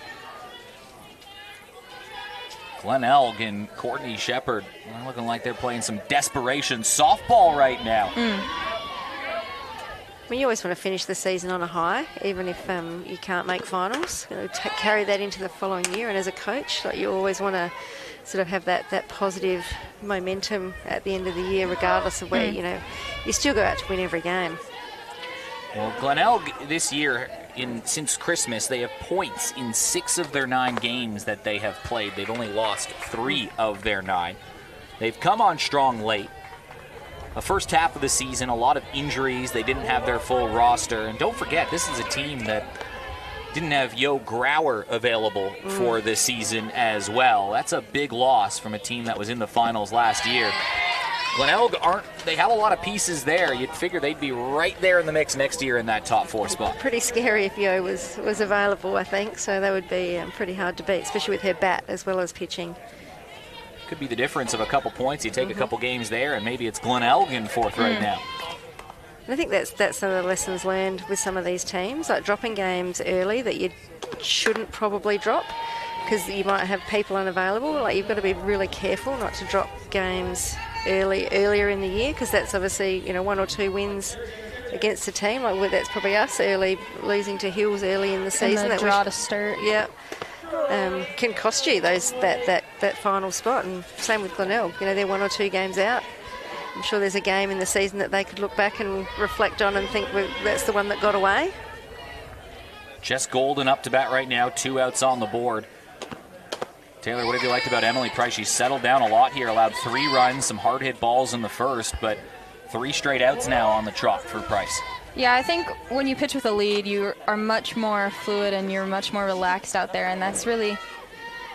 Glenelg and Courtney Shepherd looking like they're playing some desperation softball right now. I mean, you always want to finish the season on a high, even if you can't make finals. Carry that into the following year. And as a coach, you always want to sort of have that positive momentum at the end of the year, regardless of where, you still go out to win every game. Well, Glenelg this year, since Christmas, they have points in 6 of their 9 games that they have played. They've only lost 3 of their 9. They've come on strong late. The first half of the season, a lot of injuries. They didn't have their full roster. And don't forget, this is a team that didn't have Yo Grauer available for this season as well. That's a big loss from a team that was in the finals last year. Glenelg they have a lot of pieces there. You'd figure they'd be right there in the mix next year in that top 4 spot. Pretty scary if Yo was available, I think. So that would be pretty hard to beat, especially with her bat as well as pitching. Could be the difference of a couple points. You take a couple games there, and maybe it's Glenelg in 4th right now. And I think that's some of the lessons learned with some of these teams, like dropping games early that you shouldn't probably drop because you might have people unavailable. Like, you've got to be really careful not to drop games earlier in the year because that's obviously 1 or 2 wins against a team. Like, that's probably us early, losing to Hills early in the season. And the draw to start. Yeah. Can cost you that final spot, and same with Glenelg. They're 1 or 2 games out. I'm sure there's a game in the season that they could look back and reflect on and think, well, that's the one that got away. Jess Golden up to bat right now, 2 outs on the board. Taylor, what have you liked about Emily Price? She's settled down a lot here, allowed 3 runs, some hard hit balls in the first, but 3 straight outs now on the trot for Price. Yeah, I think when you pitch with a lead, you are much more fluid and you're much more relaxed out there, and that's really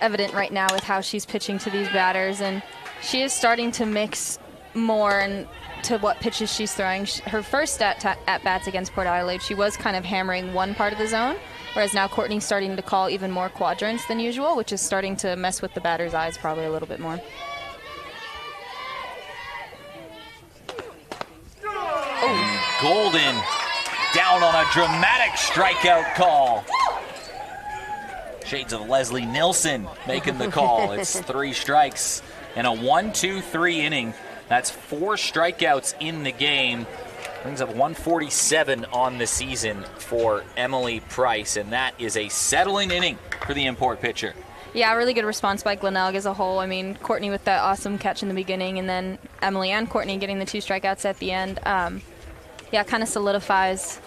evident right now with how she's pitching to these batters. And she is starting to mix more to what pitches she's throwing. Her first at-bats against Port Adelaide, she was kind of hammering one part of the zone, whereas now Courtney's starting to call even more quadrants than usual, which is starting to mess with the batter's eyes probably a little bit more. Golden down on a dramatic strikeout call. Shades of Leslie Nilsson making the call. It's 3 strikes in a 1-2-3 inning. That's 4 strikeouts in the game. Brings up 147 on the season for Emily Price, and that is a settling inning for the import pitcher. Yeah, really good response by Glenelg as a whole. I mean, Courtney with that awesome catch in the beginning, and then Emily and Courtney getting the 2 strikeouts at the end. Yeah, kind of solidifies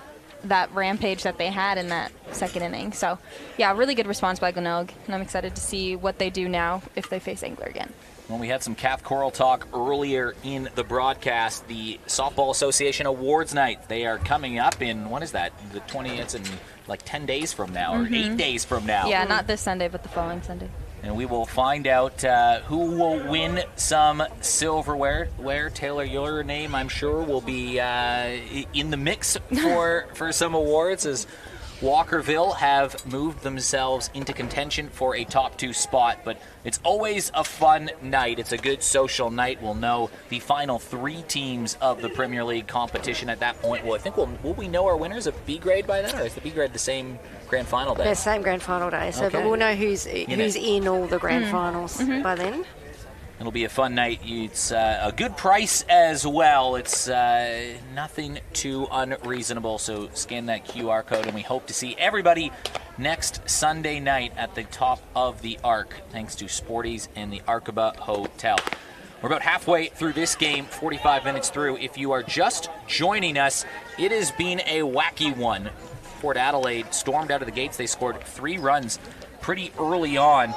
that rampage that they had in that second inning. So, yeah, really good response by Glenelg, and I'm excited to see what they do now if they face Angler again. Well, we had some Cath Coral talk earlier in the broadcast. The Softball Association Awards Night, they are coming up in, what is that, the 20th? It's in like 10 days from now, or 8 days from now. Yeah, not this Sunday, but the following Sunday. And we will find out who will win some silverware. Taylor, your name, I'm sure, will be in the mix for some awards, as Walkerville have moved themselves into contention for a top 2 spot. But it's always a fun night. It's a good social night. We'll know the final 3 teams of the Premier League competition at that point. Well, I think will we know our winners of B grade by then, or is the B grade the same grand final day? Yeah, same grand final day. So Okay. but we'll know who's in all the grand finals by then. It'll be a fun night. It's a good price as well. It's nothing too unreasonable. So scan that QR code, and we hope to see everybody next Sunday night at the top of the Arc, thanks to Sporties and the Arkaba Hotel. We're about halfway through this game, 45 minutes through. If you are just joining us, it has been a wacky one. Port Adelaide stormed out of the gates. They scored 3 runs pretty early on.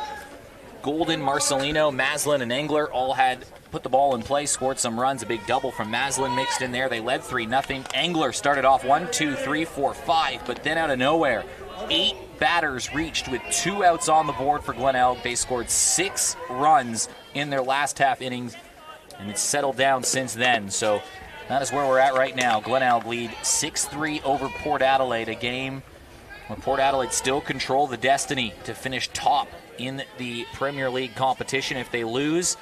Golden, Marcelino, Maslin, and Engler all had put the ball in play, scored some runs. A big double from Maslin mixed in there. They led 3-0. Engler started off 1, 2, 3, 4, 5, but then out of nowhere, 8 batters reached with 2 outs on the board for Glenelg. They scored 6 runs in their last half innings, and it's settled down since then. So that is where we're at right now. Glenelg lead 6-3 over Port Adelaide, a game where Port Adelaide still control the destiny to finish top in the Premier League competition. If they lose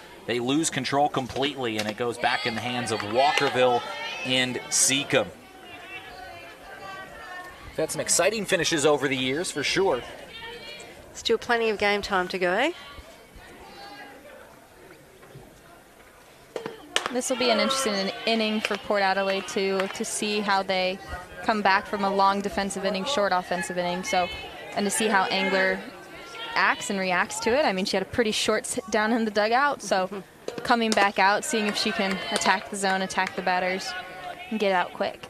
control completely, and it goes back in the hands of Walkerville and Seacombe. We've had some exciting finishes over the years, for sure. Still plenty of game time to go. This will be an interesting inning for Port Adelaide, too, to see how they come back from a long defensive inning, short offensive inning. And to see how Engler acts and reacts to it. I mean, she had a pretty short sit down in the dugout, so coming back out, seeing if she can attack the zone, attack the batters, and get out quick.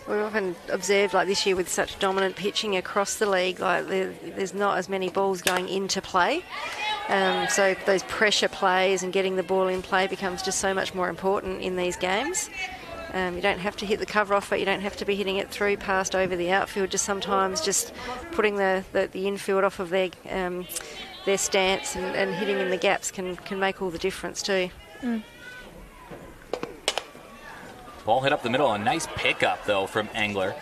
We've often observed, like this year, with such dominant pitching across the league, like there's not as many balls going into play. So those pressure plays and getting the ball in play becomes just so much more important in these games. You don't have to hit the cover off it. You don't have to be hitting it through, past, over the outfield. Just sometimes just putting the infield off of their stance and hitting in the gaps can make all the difference too. Ball hit up the middle. A nice pickup, though, from Engler.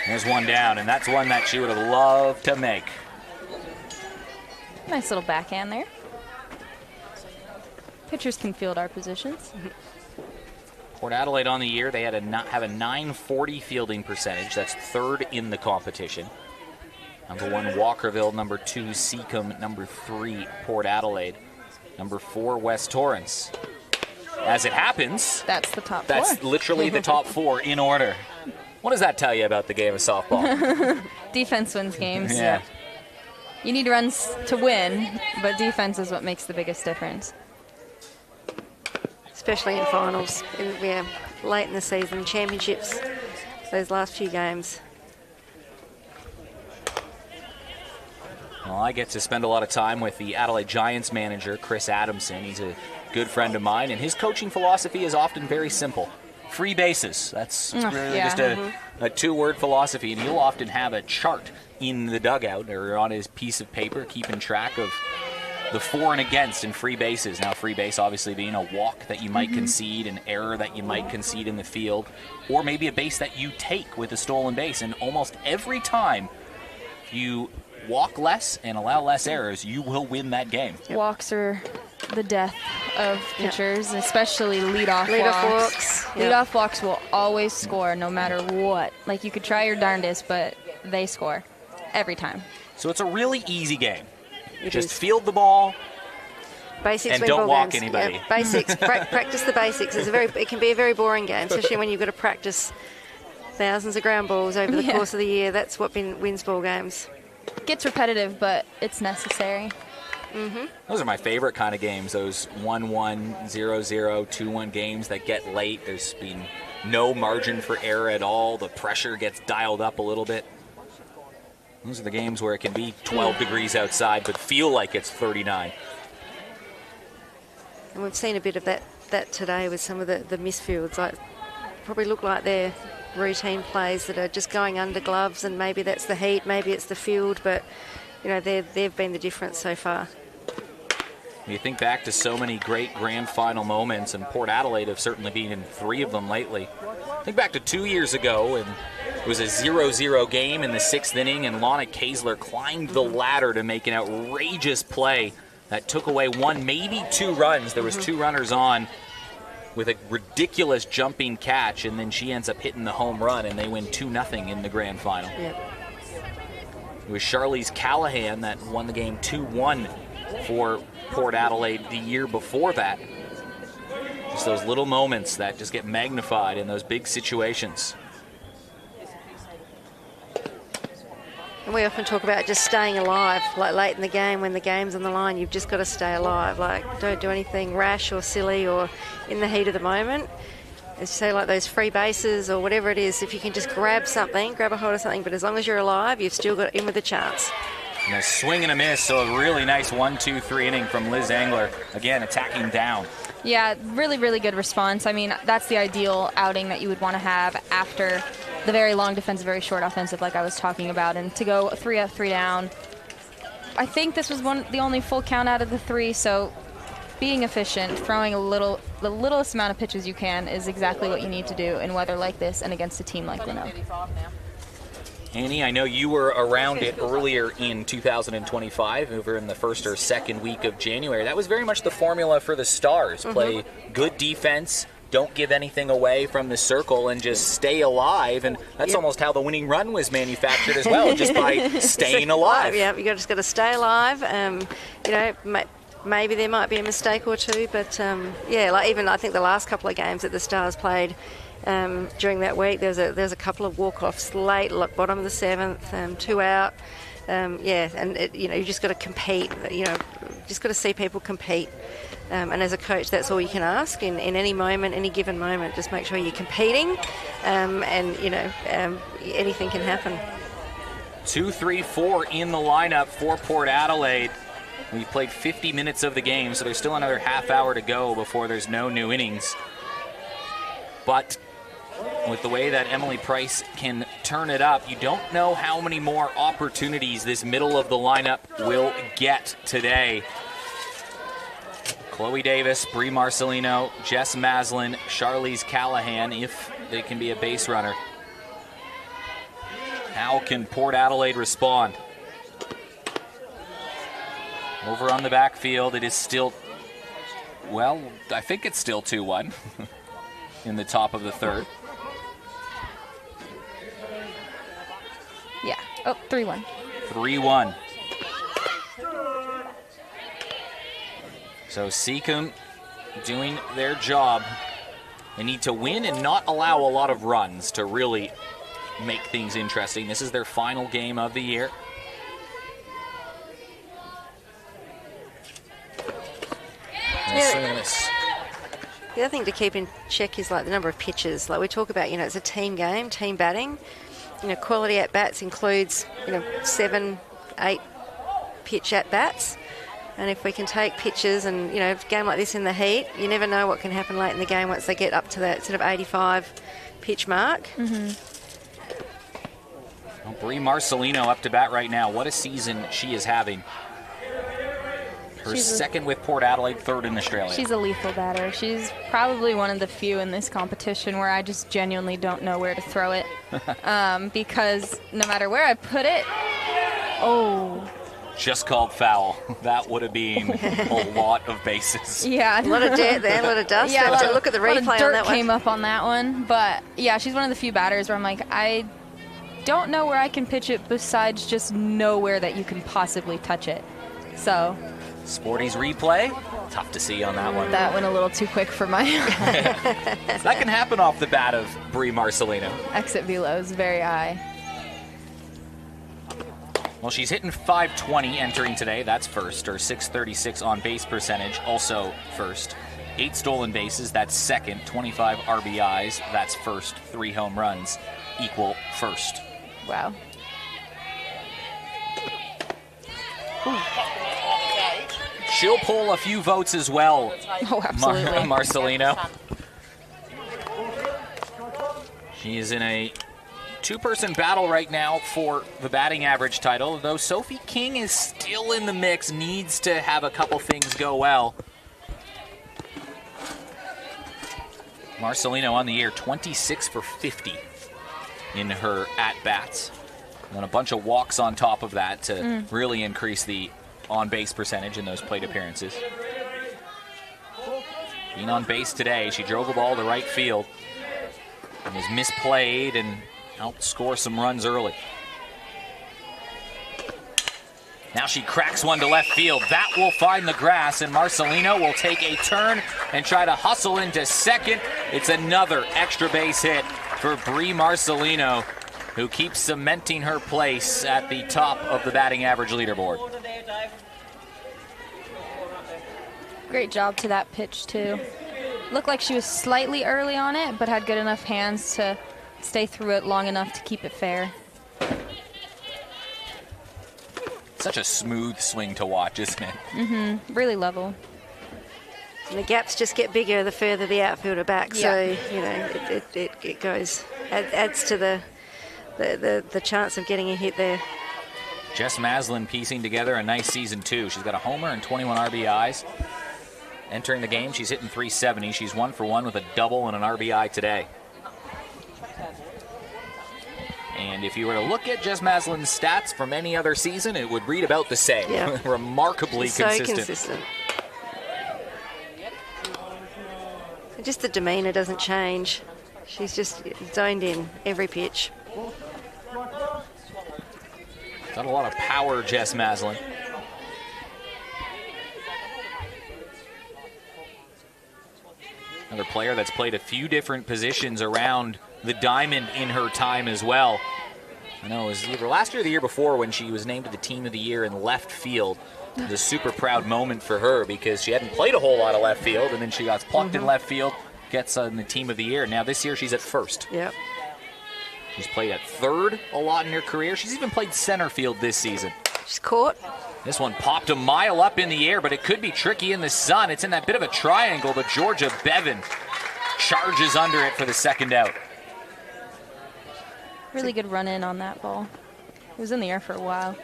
There's one down, and that's one that she would have loved to make. Nice little backhand there. Pitchers can field our positions. Port Adelaide on the year, they have a 940 fielding percentage. That's 3rd in the competition. Number 1, Walkerville. Number 2, Seacombe. Number 3, Port Adelaide. Number 4, West Torrance. As it happens, that's the top 4. That's literally the top 4 in order. What does that tell you about the game of softball? Defense wins games. Yeah. You need runs to win, but defense is what makes the biggest difference. Especially in finals, late in the season, championships, those last few games. Well, I get to spend a lot of time with the Adelaide Giants manager, Chris Adamson. He's a good friend of mine, and his coaching philosophy is often very simple. Free bases. That's really just a 2-word philosophy, and he'll often have a chart in the dugout or on his piece of paper keeping track of the for and against in free bases. Now, free base obviously being a walk that you might concede, an error that you might concede in the field, or maybe a base that you take with a stolen base. And almost every time you walk less and allow less errors, you will win that game. Walks are the death of pitchers, especially leadoff walks. Yep. Leadoff walks will always score no matter what. Like, you could try your darndest, but they score every time. So it's a really easy game. Just is. field the ball. Basics And win don't ball walk games. anybody. Yeah, basics. Practice the basics. It can be a very boring game, especially when you've got to practice thousands of ground balls over the course of the year. That's what wins ball games. Gets repetitive, but it's necessary. Those are my favorite kind of games, those 1-1, 0-0, 2-1 games that get late. There's been no margin for error at all. The pressure gets dialed up a little bit. Those are the games where it can be 12 degrees outside but feel like it's 39. And we've seen a bit of that today with some of the misfields. Like, probably look like they're routine plays that are just going under gloves, and maybe that's the heat, maybe it's the field, but you know, they've been the difference so far. You think back to so many great grand final moments, and Port Adelaide have certainly been in 3 of them lately. Think back to 2 years ago, and it was a 0-0 game in the 6th inning, and Lana Kaesler climbed the ladder to make an outrageous play that took away 1, maybe 2 runs. There was 2 runners on with a ridiculous jumping catch, and then she ends up hitting the home run, and they win 2-0 in the grand final. Yep. It was Charlize Callahan that won the game 2-1 for Port Adelaide the year before that. Just those little moments that just get magnified in those big situations. And we often talk about just staying alive, like late in the game when the game's on the line, you've just got to stay alive. Like, don't do anything rash or silly or in the heat of the moment. As you say, like those free bases or whatever it is, if you can just grab something, grab a hold of something, but as long as you're alive, you've still got in with a chance. And a swing and a miss, so a really nice 1-2-3 inning from Liz Angler. Again, attacking down. Yeah, really, really good response. I mean, that's the ideal outing that you would want to have after the very long defensive, very short offensive, like I was talking about. And to go 3 up, 3 down, I think this was the only full count out of the 3, so being efficient, throwing the littlest amount of pitches you can is exactly what you need to do in weather like this and against a team like Glenelg. Annie, I know you were around it earlier in 2025, over in the first or second week of January. That was very much the formula for the Stars. Play good defense, don't give anything away from the circle, and just stay alive. And that's almost how the winning run was manufactured as well, just by staying alive. Yeah, you just got to stay alive. You know, maybe there might be a mistake or two, but yeah, like even I think the last couple of games that the Stars played during that week, there's a couple of walk-offs late, like bottom of the 7th, 2 out. Yeah, and you know, you just got to compete. You know, just got to see people compete. And as a coach, that's all you can ask in any moment, any given moment. Just make sure you're competing, and you know, anything can happen. 2, 3, 4 in the lineup for Port Adelaide. We've played 50 minutes of the game, so there's still another half hour to go before there's no new innings. But with the way that Emily Price can turn it up, you don't know how many more opportunities this middle of the lineup will get today. Chloe Davis, Brie Marcelino, Jess Maslin, Charlize Callahan, if they can be a base runner. How can Port Adelaide respond? Over on the backfield, it is still, well, I think it's still 2-1 in the top of the 3rd. Yeah. Oh, 3-1. 3-1. So Seacombe doing their job. They need to win and not allow a lot of runs to really make things interesting. This is their final game of the year. The other thing to keep in check is like the number of pitches. Like we talk about, you know, it's a team game, team batting. You know, quality at bats includes, you know, 7, 8 pitch at bats. And if we can take pitches and, you know, a game like this in the heat, you never know what can happen late in the game once they get up to that sort of 85 pitch mark. Well, Brie Marcelino up to bat right now. What a season she is having. Her second with Port Adelaide, 3rd in Australia. She's a lethal batter. She's probably one of the few in this competition where I just genuinely don't know where to throw it. Because no matter where I put it, just called foul. That would have been a lot of bases. Yeah. A lot of dirt there, a lot of dust. Yeah, to look at the replay on that one. A lot of dirt came up on that one. But, yeah, she's one of the few batters where I'm like, I don't know where I can pitch it besides just nowhere that you can possibly touch it. So Sporty's replay, tough to see on that one. That went a little too quick for my That can happen off the bat of Brie Marcelino. Exit velo is very high. Well, she's hitting .520 entering today. That's first. Her .636 on base percentage, also first. 8 stolen bases, that's second. 25 RBIs, that's first. 3 home runs, equal first. Wow. She'll pull a few votes as well. Oh, absolutely. Marcelino. She is in a two-person battle right now for the batting average title, though Sophie King is still in the mix, needs to have a couple things go well. Marcelino on the year, 26 for 50 in her at-bats. And a bunch of walks on top of that to really increase the on-base percentage in those plate appearances. Being on base today, she drove the ball to right field and was misplayed and helped score some runs early. Now she cracks one to left field. That will find the grass, and Marcelino will take a turn and try to hustle into second. It's another extra base hit for Brie Marcelino, who keeps cementing her place at the top of the batting average leaderboard. Great job to that pitch, too. Looked like she was slightly early on it, but had good enough hands to stay through it long enough to keep it fair. Such a smooth swing to watch, isn't it? Really level. And the gaps just get bigger the further the outfielder back, so you know it goes, adds to the chance of getting a hit there. Jess Maslin piecing together a nice season too. She's got a homer and 21 RBIs. Entering the game, she's hitting .370. She's 1 for 1 with a double and an RBI today. And if you were to look at Jess Maslin's stats from any other season, it would read about the same. Yeah. Remarkably consistent. So consistent. And just the demeanour doesn't change. She's just zoned in every pitch. Got a lot of power, Jess Maslin. Another player that's played a few different positions around the diamond in her time as well. I know it was either last year or the year before when she was named to the Team of the Year in left field. It was a super proud moment for her because she hadn't played a whole lot of left field, and then she got plucked in left field, gets in the Team of the Year. Now this year she's at first. Yep. She's played at third a lot in her career. She's even played center field this season. She's caught. This one popped a mile up in the air, but it could be tricky in the sun. It's in that bit of a triangle, but Georgia Bevan charges under it for the second out. Really good run in on that ball. It was in the air for a while.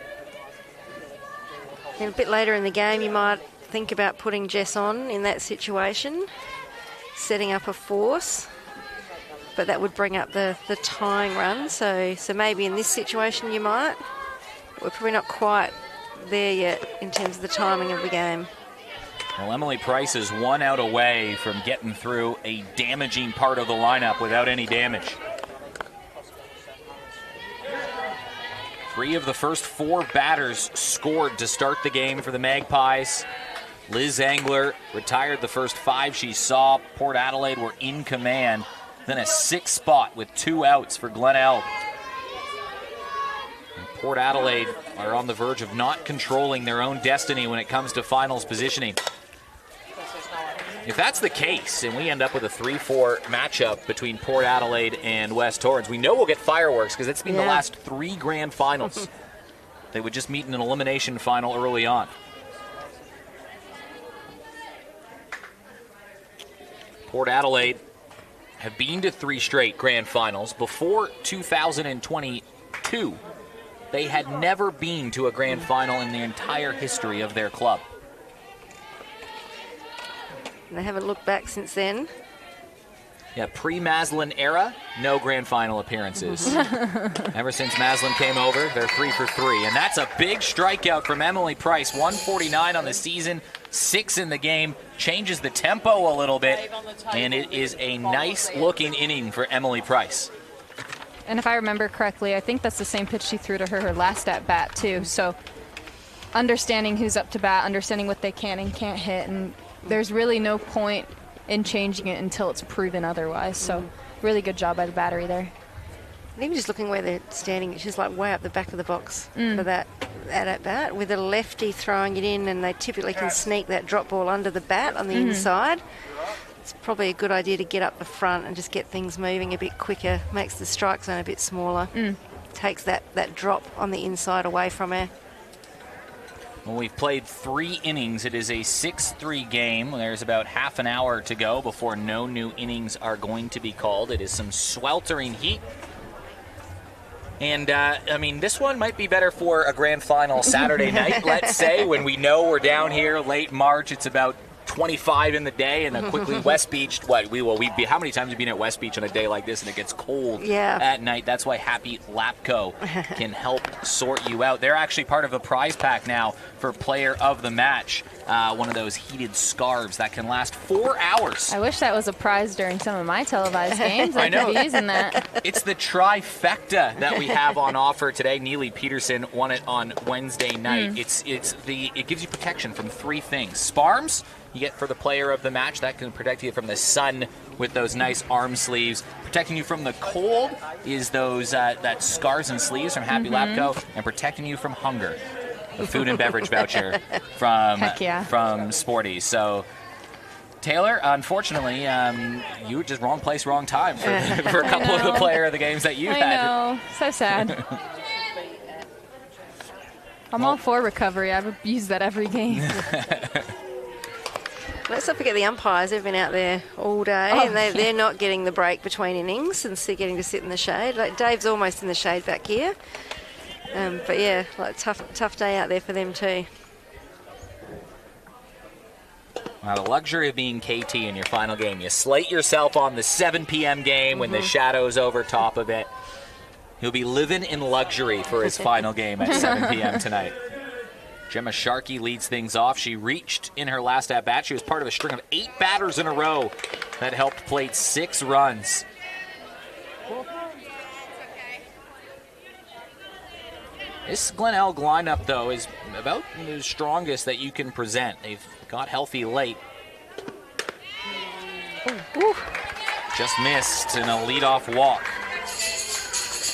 And a bit later in the game, you might think about putting Jess on in that situation, setting up a force, but that would bring up the tying run. So maybe in this situation you might. We're probably not quite there yet in terms of the timing of the game. Well, Emily Price is 1 out away from getting through a damaging part of the lineup without any damage. 3 of the first 4 batters scored to start the game for the Magpies. Liz Angler retired the first 5 she saw. Port Adelaide were in command. Then a 6th spot with 2 outs for Glenelg. Port Adelaide are on the verge of not controlling their own destiny when it comes to finals positioning. If that's the case, and we end up with a 3-4 matchup between Port Adelaide and West Torrens, we know we'll get fireworks because it's been the last 3 grand finals. They would just meet in an elimination final early on. Port Adelaide have been to 3 straight grand finals. Before 2022, they had never been to a grand final in the entire history of their club. And they haven't looked back since then. Yeah, pre-Maslin era, no grand final appearances. Ever since Maslin came over, they're 3 for 3. And that's a big strikeout from Emily Price. 149 on the season, 6 in the game. Changes the tempo a little bit. And it is a nice-looking inning for Emily Price. And if I remember correctly, I think that's the same pitch she threw to her last at-bat, too. So understanding who's up to bat, understanding what they can and can't hit, and there's really no point in changing it until it's proven otherwise. So really good job by the battery there. And even just looking where they're standing, it's just like way up the back of the box for that at-bat, with a lefty throwing it in, and they typically can sneak that drop ball under the bat on the inside. It's probably a good idea to get up the front and just get things moving a bit quicker, makes the strike zone a bit smaller, takes that drop on the inside away from her. Well, we've played 3 innings. It is a 6-3 game. There's about half an hour to go before no new innings are going to be called. It is some sweltering heat. And, I mean, this one might be better for a grand final Saturday night, let's say, when we know we're down here late March. It's about 25 in the day, and quickly West Beach. How many times have you been at West Beach on a day like this, and it gets cold at night? That's why Happy Lapco can help sort you out. They're actually part of a prize pack now for Player of the Match. One of those heated scarves that can last 4 hours. I wish that was a prize during some of my televised games. I could be using that. It's the trifecta that we have on offer today. Neely Peterson won it on Wednesday night. It gives you protection from 3 things. Sparms, you get for the Player of the Match. That can protect you from the sun with those nice arm sleeves. Protecting you from the cold is those that scarves and sleeves from Happy Lapco, and protecting you from hunger. The food and beverage voucher from Sporty. So, Taylor, unfortunately, you were just wrong place, wrong time for a couple of the Player of the games that you had. I know. So sad. I'm all for recovery. I would use that every game. Let's not forget the umpires. They've been out there all day, and they're not getting the break between innings, and so they're getting to sit in the shade. Like Dave's almost in the shade back here. But yeah, like tough day out there for them too. Well, the luxury of being KT in your final game. You slate yourself on the 7 p.m. game when the shadow's over top of it. He'll be living in luxury for his final game at 7 p.m. tonight. Gemma Sharkey leads things off. She reached in her last at-bat. She was part of a string of 8 batters in a row that helped plate 6 runs. This Glenelg lineup, though, is about the strongest that you can present. They've got healthy late. Just missed in a leadoff walk.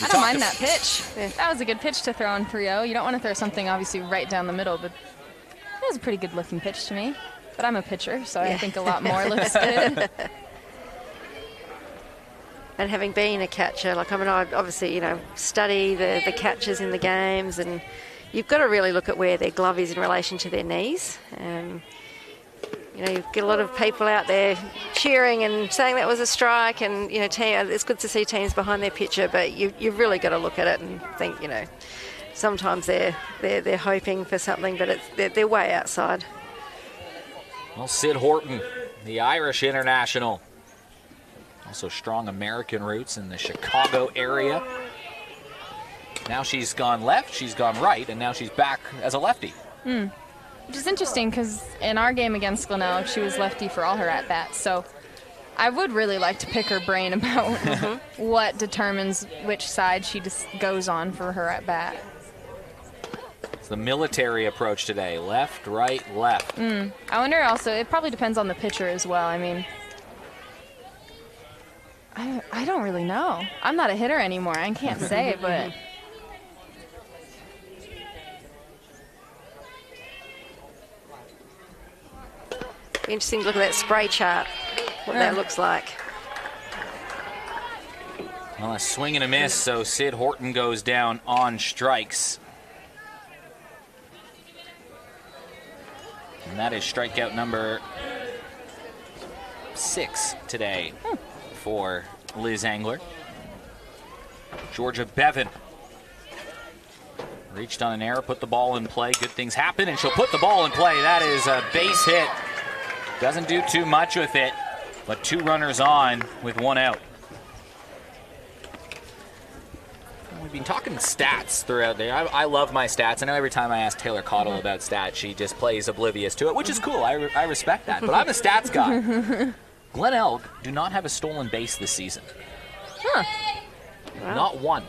I don't mind that pitch. That was a good pitch to throw on 3-0. You don't want to throw something obviously right down the middle, but it was a pretty good looking pitch to me. But I'm a pitcher, so I think a lot more looks good. And having been a catcher, I obviously, study the catchers in the games, and you've got to really look at where their glove is in relation to their knees. You get a lot of people out there cheering and saying that was a strike, and it's good to see teams behind their pitcher, but you've really got to look at it and think, sometimes they're hoping for something, but they're way outside. Well, Sid Horton, the Irish international, also strong American roots in the Chicago area. Now she's gone left, she's gone right, and now she's back as a lefty. Which is interesting because in our game against Glenelg, she was lefty for all her at-bats. So I would really like to pick her brain about what determines which side she just goes on for her at-bat. It's the military approach today. Left, right, left. I wonder also, it probably depends on the pitcher as well. I mean, I don't really know. I'm not a hitter anymore. I can't say, but... Interesting to look at that spray chart, what that looks like. Well, a swing and a miss, so Sid Horton goes down on strikes. And that is strikeout number 6 today for Liz Angler. Georgia Bevan reached on an error, put the ball in play. Good things happen, and she'll put the ball in play. That is a base hit. Doesn't do too much with it, but 2 runners on with 1 out. We've been talking stats throughout there. I love my stats. I know every time I ask Taylor Cottle about stats, she just plays oblivious to it, which is cool. I respect that. But I'm a stats guy. Glenelg do not have a stolen base this season. Wow. Not one.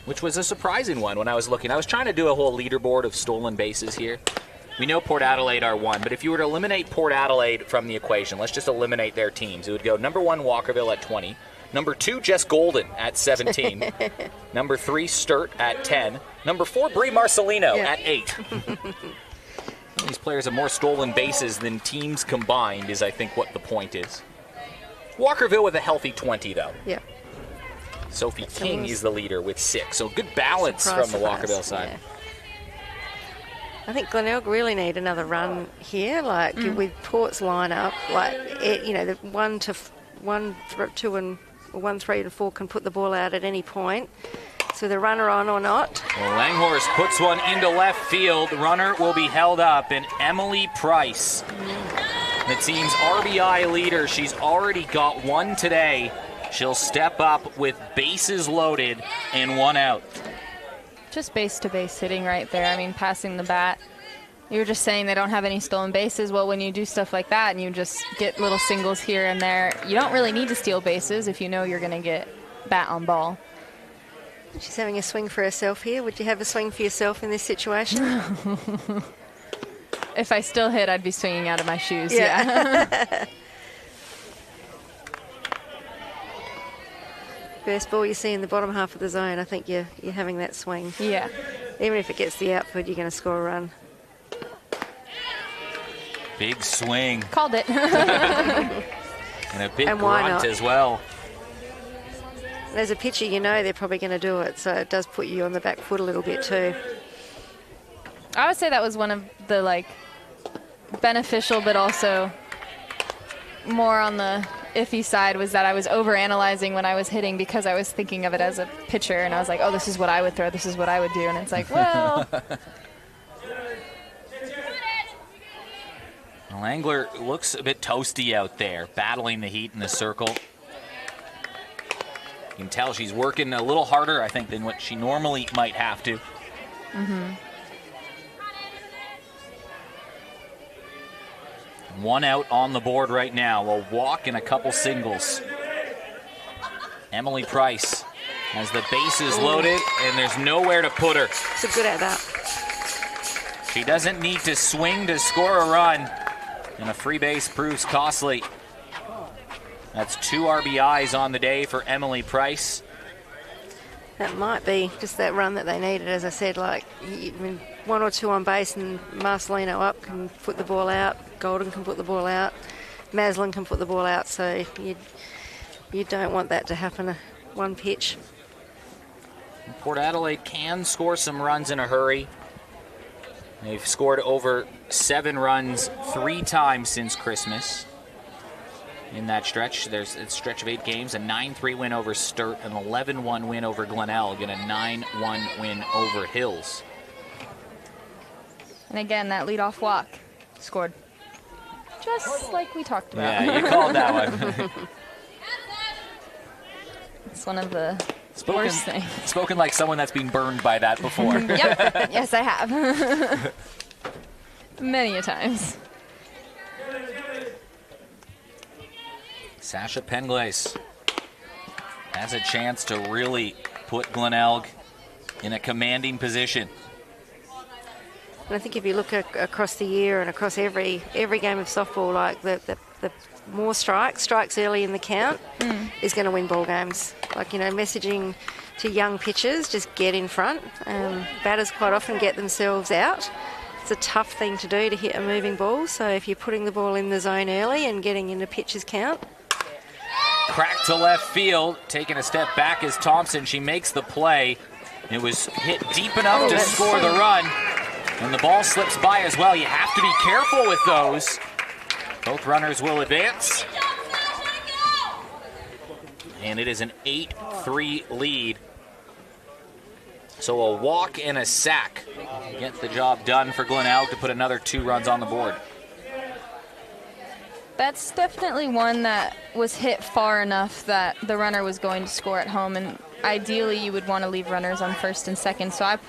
Which was a surprising one when I was looking. I was trying to do a whole leaderboard of stolen bases here. We know Port Adelaide are 1, but if you were to eliminate Port Adelaide from the equation, let's just eliminate their teams. It would go number 1, Walkerville at 20. Number 2, Jess Golden at 17. Number 3, Sturt at 10. Number 4, Brie Marcelino at 8. These players have more stolen bases than teams combined is, I think, what the point is. Walkerville with a healthy 20, though. Yeah. Sophie King is the leader with 6. So good balance from the Walkerville side. I think Glenelg really need another run here, like with Port's lineup, like the 1, 2, and 1, 3, and 4 can put the ball out at any point. So the runner on or not. Well, Langhorst puts one into left field. Runner will be held up, and Emily Price, the team's RBI leader, she's already got one today. She'll step up with bases loaded and 1 out. Just base-to-base hitting right there. I mean, passing the bat. You were just saying they don't have any stolen bases. Well, when you do stuff like that and you just get little singles here and there, you don't really need to steal bases if you know you're going to get bat on ball. She's having a swing for herself here. Would you have a swing for yourself in this situation? If I still hit, I'd be swinging out of my shoes. Yeah. First ball you see in the bottom half of the zone, I think you're having that swing. Yeah. Even if it gets the outfield, you're going to score a run. Big swing. Called it. And a big grunt as well. And as a pitcher, you know they're probably going to do it, so it does put you on the back foot a little bit too. I would say that was one of the beneficial, but also more on the iffy side was that I was overanalyzing when I was hitting because I was thinking of it as a pitcher, and I was like, oh, this is what I would throw, this is what I would do, and it's like, well. Langler looks a bit toasty out there, battling the heat in the circle. You can tell she's working a little harder, I think, than what she normally might have to. Mm-hmm. 1 out on the board right now. A walk and a couple singles. Emily Price has the bases loaded, and there's nowhere to put her. So good at that. She doesn't need to swing to score a run, and a free base proves costly. That's 2 RBIs on the day for Emily Price. That might be just that run that they needed. As I said, 1 or 2 on base, and Marcelino up can put the ball out. Golden can put the ball out. Maslin can put the ball out. So you don't want that to happen at one pitch. Port Adelaide can score some runs in a hurry. They've scored over 7 runs 3 times since Christmas. In that stretch, there's a stretch of 8 games, a 9-3 win over Sturt, an 11-1 win over Glenelg, and a 9-1 win over Hills. And again, that leadoff walk scored. Just like we talked about. Yeah, you called that one. It's one of the worst things. Spoken like someone that's been burned by that before. Yep, yes I have. Many a times. Sasha Penglace has a chance to really put Glenelg in a commanding position. And I think if you look across the year and across every game of softball, the more strikes early in the count is going to win ball games. Messaging to young pitchers, just get in front. Batters quite often get themselves out. It's a tough thing to do to hit a moving ball, so if you're putting the ball in the zone early and getting into pitcher's count. Crack to left field, taking a step back is Thompson. She makes the play. It was hit deep enough to score the run, and the ball slips by as well. You have to be careful with those. Both runners will advance. And it is an 8-3 lead. So a walk and a sack get the job done for Glenelg to put another 2 runs on the board. That's definitely one that was hit far enough that the runner was going to score at home, and ideally you would want to leave runners on first and second. So I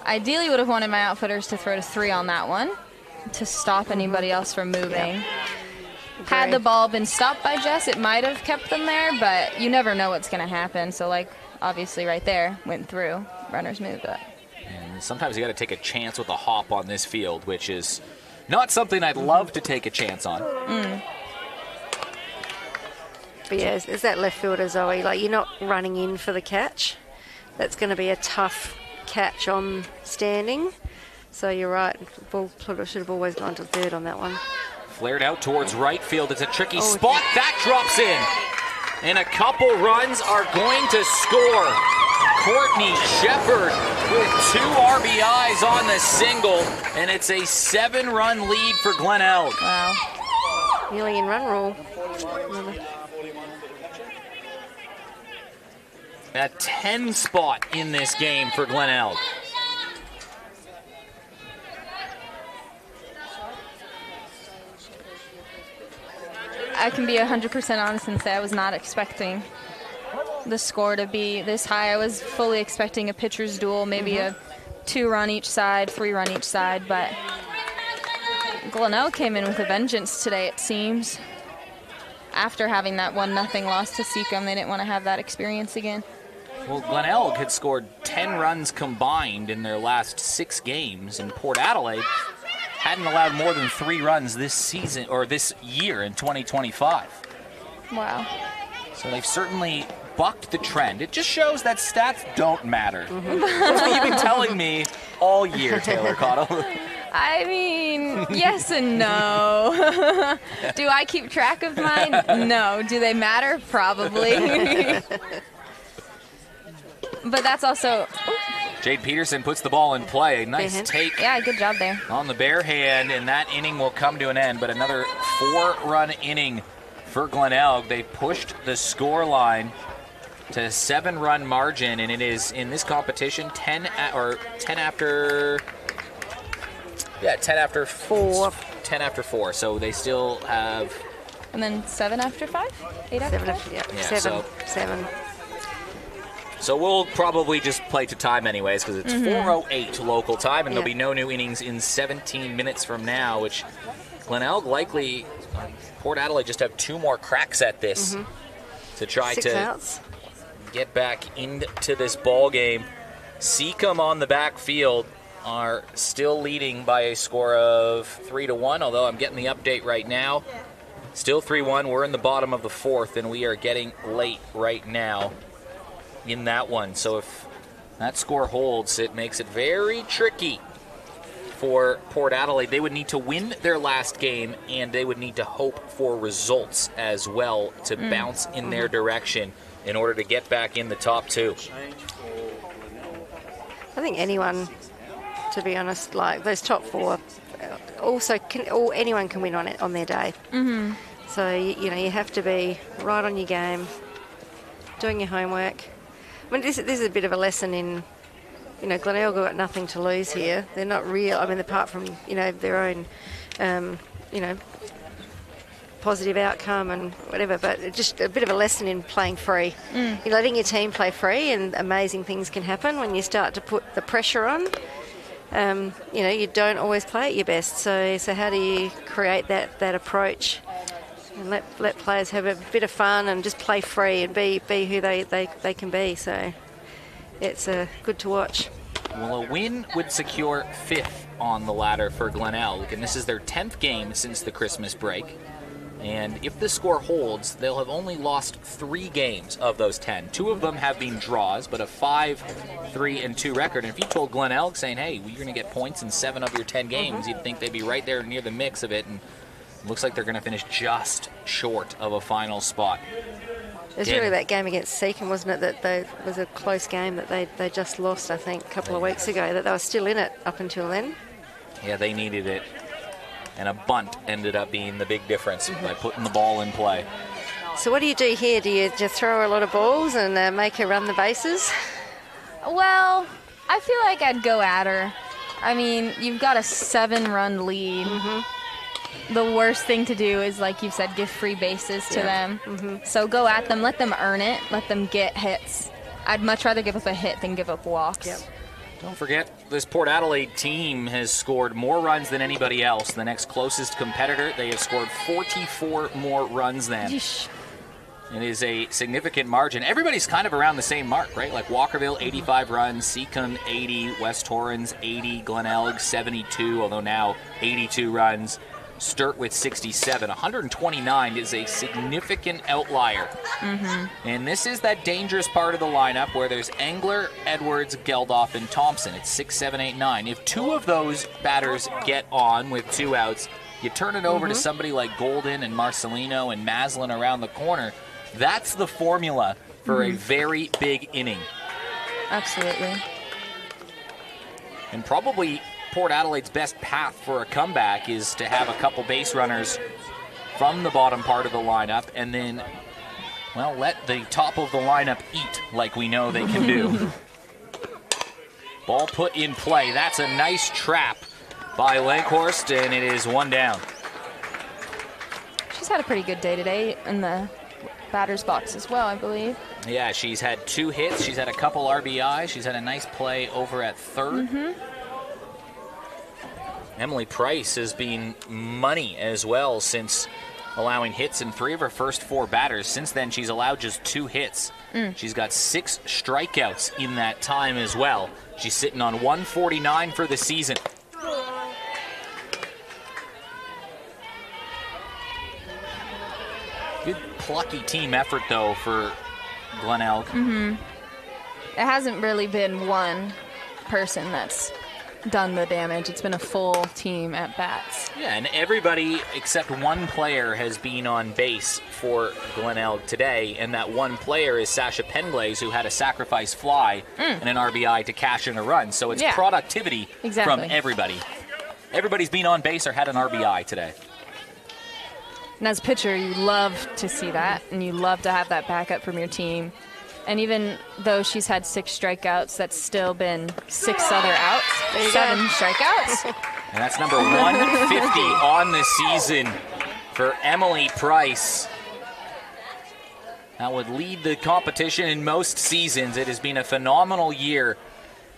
ideally would have wanted my outfitters to throw to 3 on that one to stop anybody else from moving. Yeah. Had the ball been stopped by Jess, it might have kept them there, but you never know what's going to happen. So obviously right there, went through, runners moved up. And sometimes you got to take a chance with a hop on this field, which is not something I'd love to take a chance on. But yeah, it's that left fielder, Zoe. You're not running in for the catch. That's going to be a tough catch on standing. So you're right. Ball should have always gone to third on that one. Flared out towards right field. It's a tricky spot. That drops in. And a couple runs are going to score. Courtney Shepard with 2 RBIs on the single, and it's a 7-run lead for Glenelg. Wow. Nearly in run rule. A 10 spot in this game for Glenelg. I can be 100% honest and say I was not expecting the score to be this high. I was fully expecting a pitcher's duel, maybe a 2-run each side, 3-run each side, but Glenelg came in with a vengeance today, it seems. After having that 1-0 loss to Seacombe, they didn't want to have that experience again. Well, Glenelg had scored 10 runs combined in their last 6 games, and Port Adelaide hadn't allowed more than 3 runs this season, or this year in 2025. Wow. So they've certainly bucked the trend. It just shows that stats don't matter. That's what you've been telling me all year, Taylor Cottle. I mean, yes and no. Do I keep track of mine? No. Do they matter? Probably. But that's also... Jade Peterson puts the ball in play. Nice take. Yeah, good job there. On the bare hand, and that inning will come to an end. But another 4-run inning for Glenelg. They pushed the score line to a 7-run margin, and it is in this competition 10 after 4. 10 after 4. So they still have. And then 7 after 5? 8 after 5? Yeah, 7. So we'll probably just play to time anyways, because it's 4:08 local time, and there'll be no new innings in 17 minutes from now, which Glenelg likely, Port Adelaide just have 2 more cracks at this to try 6 to outs. Get back into this ball game. Seacombe on the backfield are still leading by a score of 3-1, although I'm getting the update right now. Still 3-1. We're in the bottom of the 4th, and we are getting late right now in that one. So if that score holds, it makes it very tricky for Port Adelaide. They would need to win their last game, and they would need to hope for results as well to bounce in their direction in order to get back in the top 2. I think anyone, to be honest, like those top 4, also anyone can win on their day. So you have to be right on your game, doing your homework. I mean, this is a bit of a lesson in, Glenelg got nothing to lose here. They're not real. I mean, apart from their own, positive outcome and whatever, but it's just a bit of a lesson in playing free. You're letting your team play free, and amazing things can happen when you start to put the pressure on. You don't always play at your best. So how do you create that approach and let players have a bit of fun and just play free and be who they can be? So it's good to watch. Well, a win would secure 5th on the ladder for Glenelg, and this is their 10th game since the Christmas break. And if the score holds, they'll have only lost 3 games of those 10. 2 of them have been draws, but a 5-3-2 record. And if you told Glenelg saying, hey, you're going to get points in 7 of your 10 games, you'd think they'd be right there near the mix of it. And it looks like they're going to finish just short of a final spot. It was really that game against Seacombe, wasn't it, that was a close game that they just lost, I think, a couple of weeks ago, that they were still in it up until then. Yeah, they needed it. And a bunt ended up being the big difference by putting the ball in play. So what do you do here? Do you just throw a lot of balls and make her run the bases? Well, I feel like I'd go at her. I mean, you've got a 7-run lead. The worst thing to do is, like you said, give free bases to them. So go at them, let them earn it, let them get hits. I'd much rather give up a hit than give up walks. Don't forget, this Port Adelaide team has scored more runs than anybody else. The next closest competitor, they have scored 44 more runs than. Yeesh. It is a significant margin. Everybody's kind of around the same mark, right? Like Walkerville, 85 runs, Seacombe, 80, West Torrens, 80, Glenelg, 72, although now 82 runs. Sturt with 67. 129 is a significant outlier. And this is that dangerous part of the lineup where there's Engler, Edwards, Geldof, and Thompson. It's 6, 7, 8, 9. If 2 of those batters get on with 2 outs, you turn it over to somebody like Golden and Marcelino and Maslin around the corner. That's the formula for a very big inning. Absolutely. And probably Port Adelaide's best path for a comeback is to have a couple base runners from the bottom part of the lineup and then, well, let the top of the lineup eat like we know they can do. Ball put in play. That's a nice trap by Langhorst, and it is 1 down. She's had a pretty good day today in the batter's box as well, I believe. Yeah, she's had 2 hits. She's had a couple RBI. She's had a nice play over at third. Emily Price has been money as well since allowing hits in 3 of her first 4 batters. Since then, she's allowed just 2 hits. She's got 6 strikeouts in that time as well. She's sitting on 149 for the season. Good plucky team effort, though, for Glenelg. It hasn't really been one person that's done the damage. It's been a full team at bats. Yeah, and everybody except one player has been on base for Glenelg today, and that one player is Sasha Penglaze, who had a sacrifice fly and an RBI to cash in a run. So it's productivity from everybody. Everybody's been on base or had an RBI today. And as a pitcher, you love to see that, and you love to have that backup from your team. And even though she's had 6 strikeouts, that's still been 6 other outs, 7 strikeouts. And that's number 150 on the season for Emily Price. That would lead the competition in most seasons. It has been a phenomenal year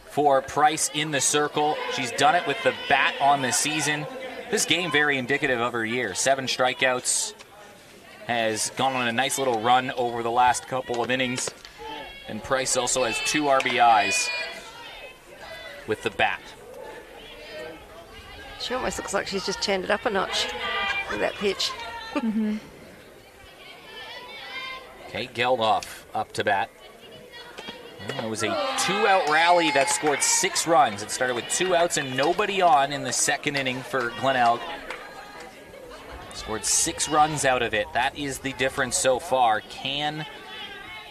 for Price in the circle. She's done it with the bat on the season. This game very indicative of her year. 7 strikeouts, has gone on a nice little run over the last couple of innings. And Price also has 2 RBIs with the bat. She almost looks like she's just turned it up a notch with that pitch. Kate Geldof up to bat. It was a 2-out rally that scored 6 runs. It started with 2 outs and nobody on in the second inning for Glenelg. Scored 6 runs out of it. That is the difference so far. Can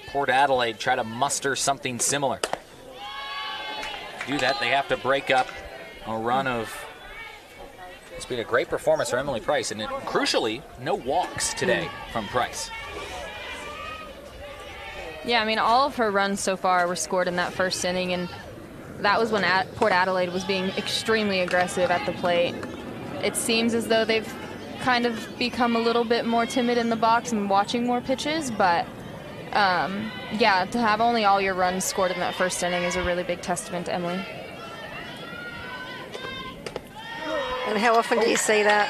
Port Adelaide try to muster something similar? To do that, they have to break up a run of... It's been a great performance for Emily Price, and crucially, no walks today from Price. Yeah, I mean, all of her runs so far were scored in that first inning, and that was when Port Adelaide was being extremely aggressive at the plate. It seems as though they've kind of become a little bit more timid in the box and watching more pitches, but yeah, to have only all your runs scored in that first inning is a really big testament to Emily. And how often do you see that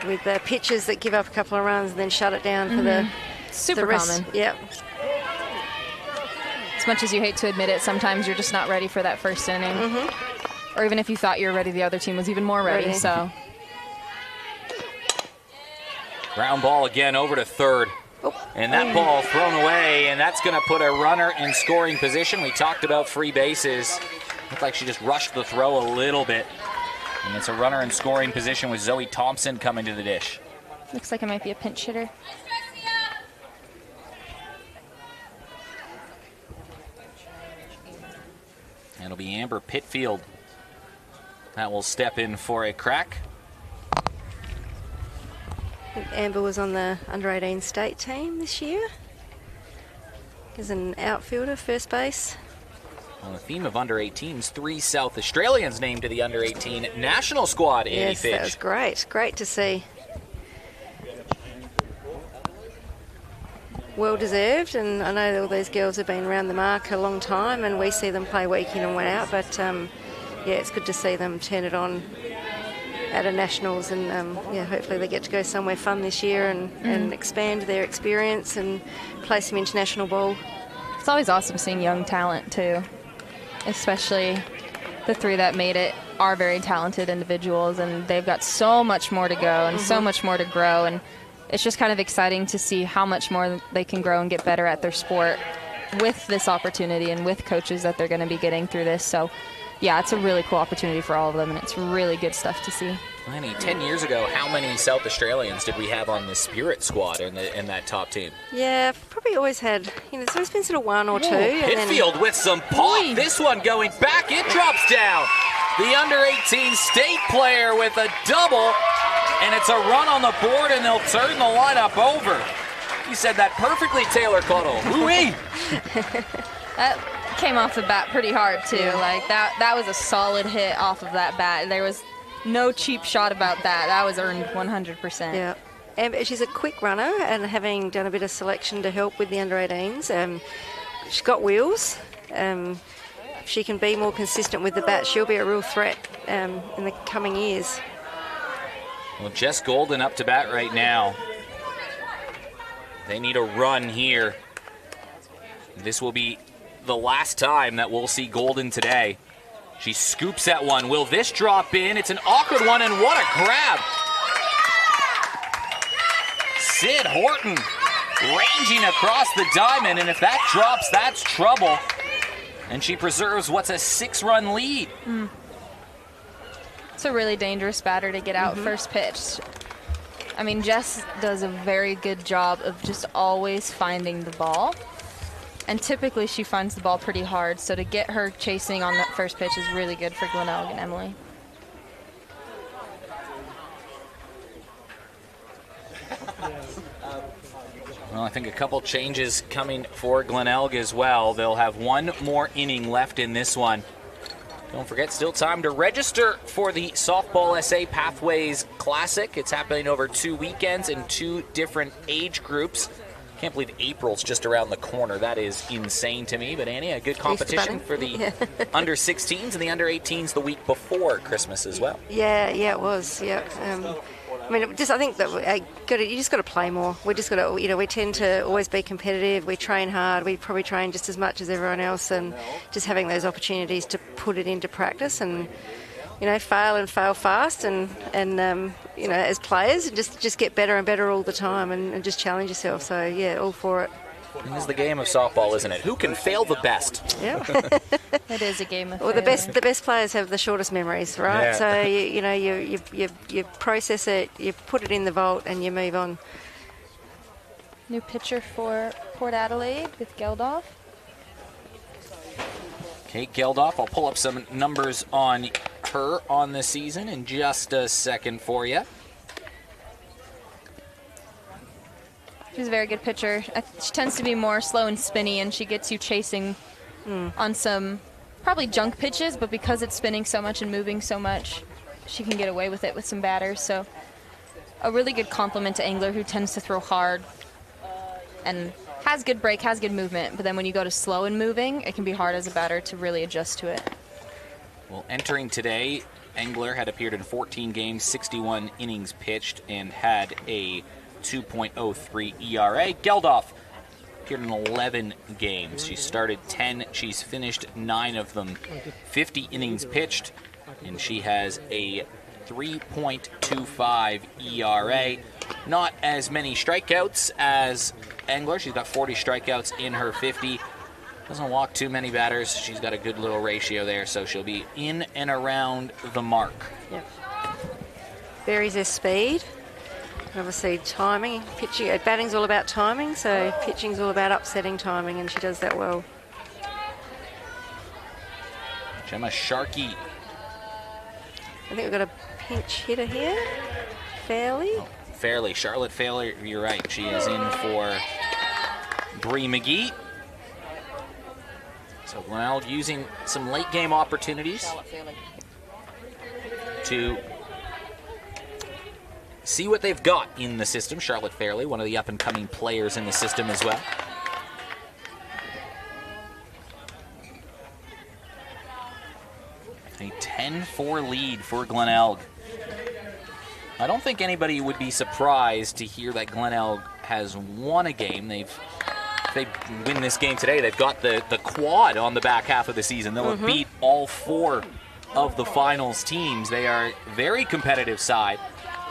with the pitchers that give up a couple of runs and then shut it down for the super common? Yep. As much as you hate to admit it, sometimes you're just not ready for that first inning. Or even if you thought you were ready, the other team was even more ready. So Ground ball again over to third. And that ball thrown away, and that's going to put a runner in scoring position. We talked about free bases. Looked like she just rushed the throw a little bit. And it's a runner in scoring position with Zoe Thompson coming to the dish. Looks like it might be a pinch hitter. And it'll be Amber Pitfield that will step in for a crack. I think Amber was on the under-18 state team this year as an outfielder, first base. On the theme of under-18s, 3 South Australians named to the under-18 national squad, Annie Yes, Fitch. that was great. Great to see. Well deserved, and I know all these girls have been around the mark a long time, and we see them play week in and week out, but yeah, it's good to see them turn it on at a nationals, and yeah, hopefully they get to go somewhere fun this year and expand their experience and play some international ball. It's always awesome seeing young talent too, especially the 3 that made it are very talented individuals, and they've got so much more to go and so much more to grow, and it's just kind of exciting to see how much more they can grow and get better at their sport with this opportunity and with coaches that they're going to be getting through this. So yeah, it's a really cool opportunity for all of them, and it's really good stuff to see. Lenny, 10 years ago, how many South Australians did we have on the Spirit squad in that top team? Yeah, probably always had, there's always been sort of one or two. Pitfield with some pop. This one going back, it drops down. The under-18 state player with a double, and it's a run on the board, and they'll turn the lineup over. You said that perfectly, Taylor Cottle. Woo-wee! That came off the bat pretty hard, too. Yeah. Like, that was a solid hit off of that bat. There was no cheap shot about that. That was earned 100%. Yeah. And she's a quick runner, and having done a bit of selection to help with the under-18s, she's got wheels. If she can be more consistent with the bat, she'll be a real threat in the coming years. Well, Jess Golden up to bat right now. They need a run here. This will be the last time that we'll see Golden today. She scoops that one. Will this drop in? It's an awkward one, and what a grab. Sid Horton ranging across the diamond, and if that drops, that's trouble. And she preserves what's a 6-run lead. It's a really dangerous batter to get out first pitch. I mean, Jess does a very good job of just always finding the ball. And typically she finds the ball pretty hard, so to get her chasing on that first pitch is really good for Glenelg and Emily. Well, I think a couple changes coming for Glenelg as well. They'll have one more inning left in this one. Don't forget, still time to register for the Softball SA Pathways Classic. It's happening over 2 weekends in 2 different age groups. Can't believe April's just around the corner. That is insane to me. But Annie, a good competition for the under 16s and the under 18s the week before Christmas as well. Yeah, it was. Yeah. I mean, I think that you just got to play more. We just got to, we tend to always be competitive. We train hard. We probably train just as much as everyone else, and just having those opportunities to put it into practice and, fail and fail fast, and as players, just get better and better all the time, and just challenge yourself. So yeah, all for it. This is the game of softball, isn't it? Who can fail the best? Yeah. It is a game of well, the best players have the shortest memories, right? Yeah. So you process it, you put it in the vault, and you move on. New pitcher for Port Adelaide with Geldof. Kate Geldof, I'll pull up some numbers on her on the season in just a second for you. She's a very good pitcher. She tends to be more slow and spinny, and she gets you chasing on some probably junk pitches, but because it's spinning so much and moving so much, she can get away with it with some batters. So a really good compliment to Angler, who tends to throw hard and has good break, has good movement, but then when you go to slow and moving, it can be hard as a batter to really adjust to it. Well, entering today, Angler had appeared in 14 games, 61 innings pitched, and had a 2.03 ERA. Geldof appeared in 11 games. She started 10. She's finished 9 of them. 50 innings pitched, and she has a 3.25 ERA. Not as many strikeouts as Angler. She's got 40 strikeouts in her 50. Doesn't walk too many batters. She's got a good little ratio there, so she'll be in and around the mark. Yep. Varies her speed. Obviously timing, pitching, batting's all about timing, so pitching's all about upsetting timing, and she does that well. Gemma Sharkey. I think we've got a pinch hitter here. Fairley. Charlotte Fairley, you're right. She is in for Bree McGee. So Glenelg using some late game opportunities to see what they've got in the system. Charlotte Fairley, one of the up-and-coming players in the system as well. A 10-4 lead for Glenelg. I don't think anybody would be surprised to hear that Glenelg has won a game. If they win this game today, they've got the quad on the back half of the season. They'll have beat all 4 of the finals teams. They are a very competitive side.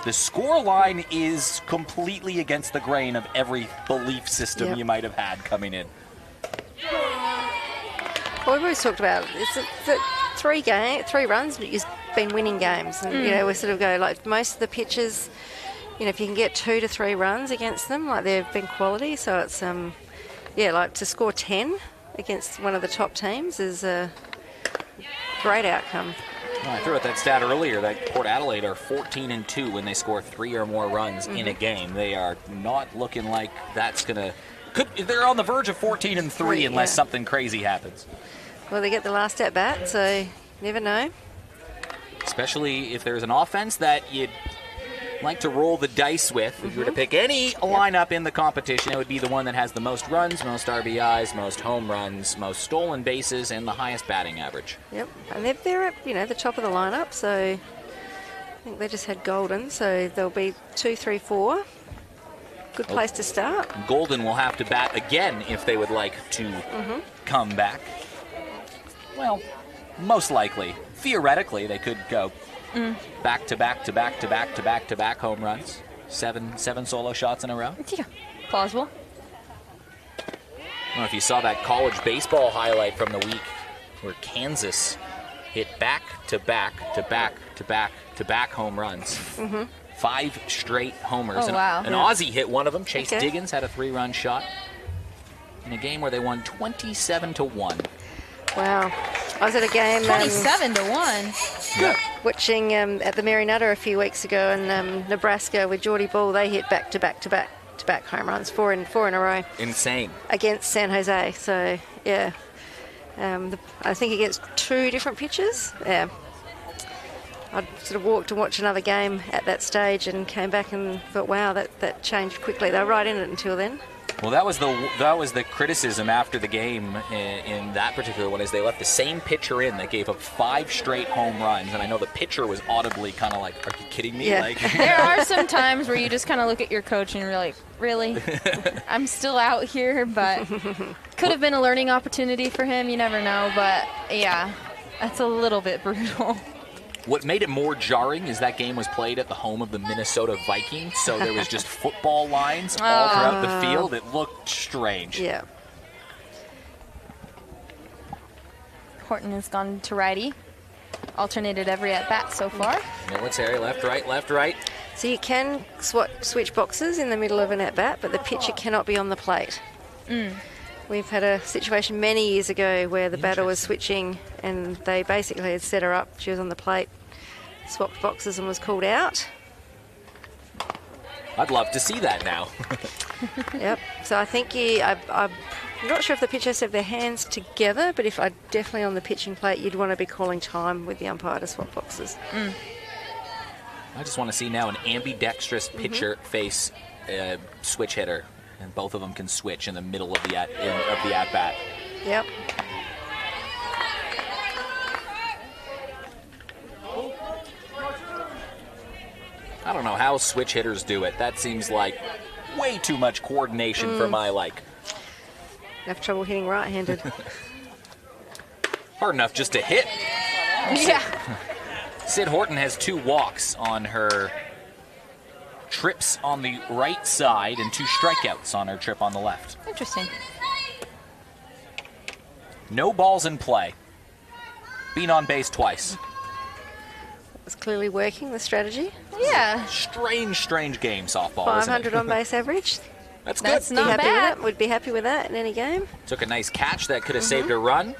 The score line is completely against the grain of every belief system you might have had coming in. Well, we've always talked about it's 3 runs, but you've been winning games. And, you know, we sort of go, like, most of the pitches, you know, if you can get 2 to 3 runs against them, like, they've been quality. So it's, like, to score 10 against one of the top teams is a great outcome. Well, I threw out that stat earlier that Port Adelaide are 14-2 when they score 3 or more runs in a game. They are not looking like that's going to... They're on the verge of 14-3 unless something crazy happens. Well, they get the last at bat, so you never know. Especially if there's an offense that you'd like to roll the dice with. If you were to pick any lineup in the competition, it would be the one that has the most runs, most RBIs, most home runs, most stolen bases, and the highest batting average. Yep, and they're at, you know, the top of the lineup, so I think they just had Golden, so there'll be 2, 3, 4. Good place to start. Golden will have to bat again if they would like to come back. Well, most likely. Theoretically, they could go back to back to back to back to back to back home runs. Seven solo shots in a row. Yeah, plausible. I don't know if you saw that college baseball highlight from the week where Kansas hit back to back to back to back to back home runs. 5 straight homers. Oh, wow. An Aussie hit one of them. Chase Diggins had a 3-run shot in a game where they won 27-1. Wow. I was at a game 27-1. Yeah. watching at the Mary Nutter a few weeks ago in Nebraska with Geordie Bull. They hit back to back to back to back home runs, four in a row. Insane. Against San Jose. So, yeah. I think against 2 different pitches. Yeah. I sort of walked to watch another game at that stage and came back and thought, wow, that changed quickly. They were right in it until then. Well, that was the criticism after the game in that particular one, is they left the same pitcher in that gave up 5 straight home runs, and I know the pitcher was audibly kind of like, "Are you kidding me?" Yeah. Like, There are some times where you just kind of look at your coach and you're like, really? I'm still out here, but could have been a learning opportunity for him. You never know, but yeah, that's a little bit brutal. What made it more jarring is that game was played at the home of the Minnesota Vikings, so there was just football lines all throughout the field. It looked strange. Yeah. Horton has gone to righty. Alternated every at-bat so far. Military, left, right, left, right. So you can switch boxes in the middle of an at-bat, but the pitcher cannot be on the plate. We've had a situation many years ago where the batter was switching and they basically had set her up. She was on the plate, swapped boxes and was called out. I'd love to see that now. Yep. So I think I'm not sure if the pitchers have their hands together, but if I definitely on the pitching plate, you'd want to be calling time with the umpire to swap boxes. I just want to see now an ambidextrous pitcher face switch hitter, and both of them can switch in the middle of the at-bat. Yep. I don't know how switch hitters do it. That seems like way too much coordination for my like. I have trouble hitting right-handed. Hard enough just to hit. Yeah. Sid Horton has 2 walks on her trips on the right side and 2 strikeouts on her trip on the left. Interesting. No balls in play. Been on base twice. It's clearly working, the strategy. Yeah. Strange game softball, isn't 500 it? on base average. That's good. That's not bad. Would be happy with that in any game. Took a nice catch that could have saved a run.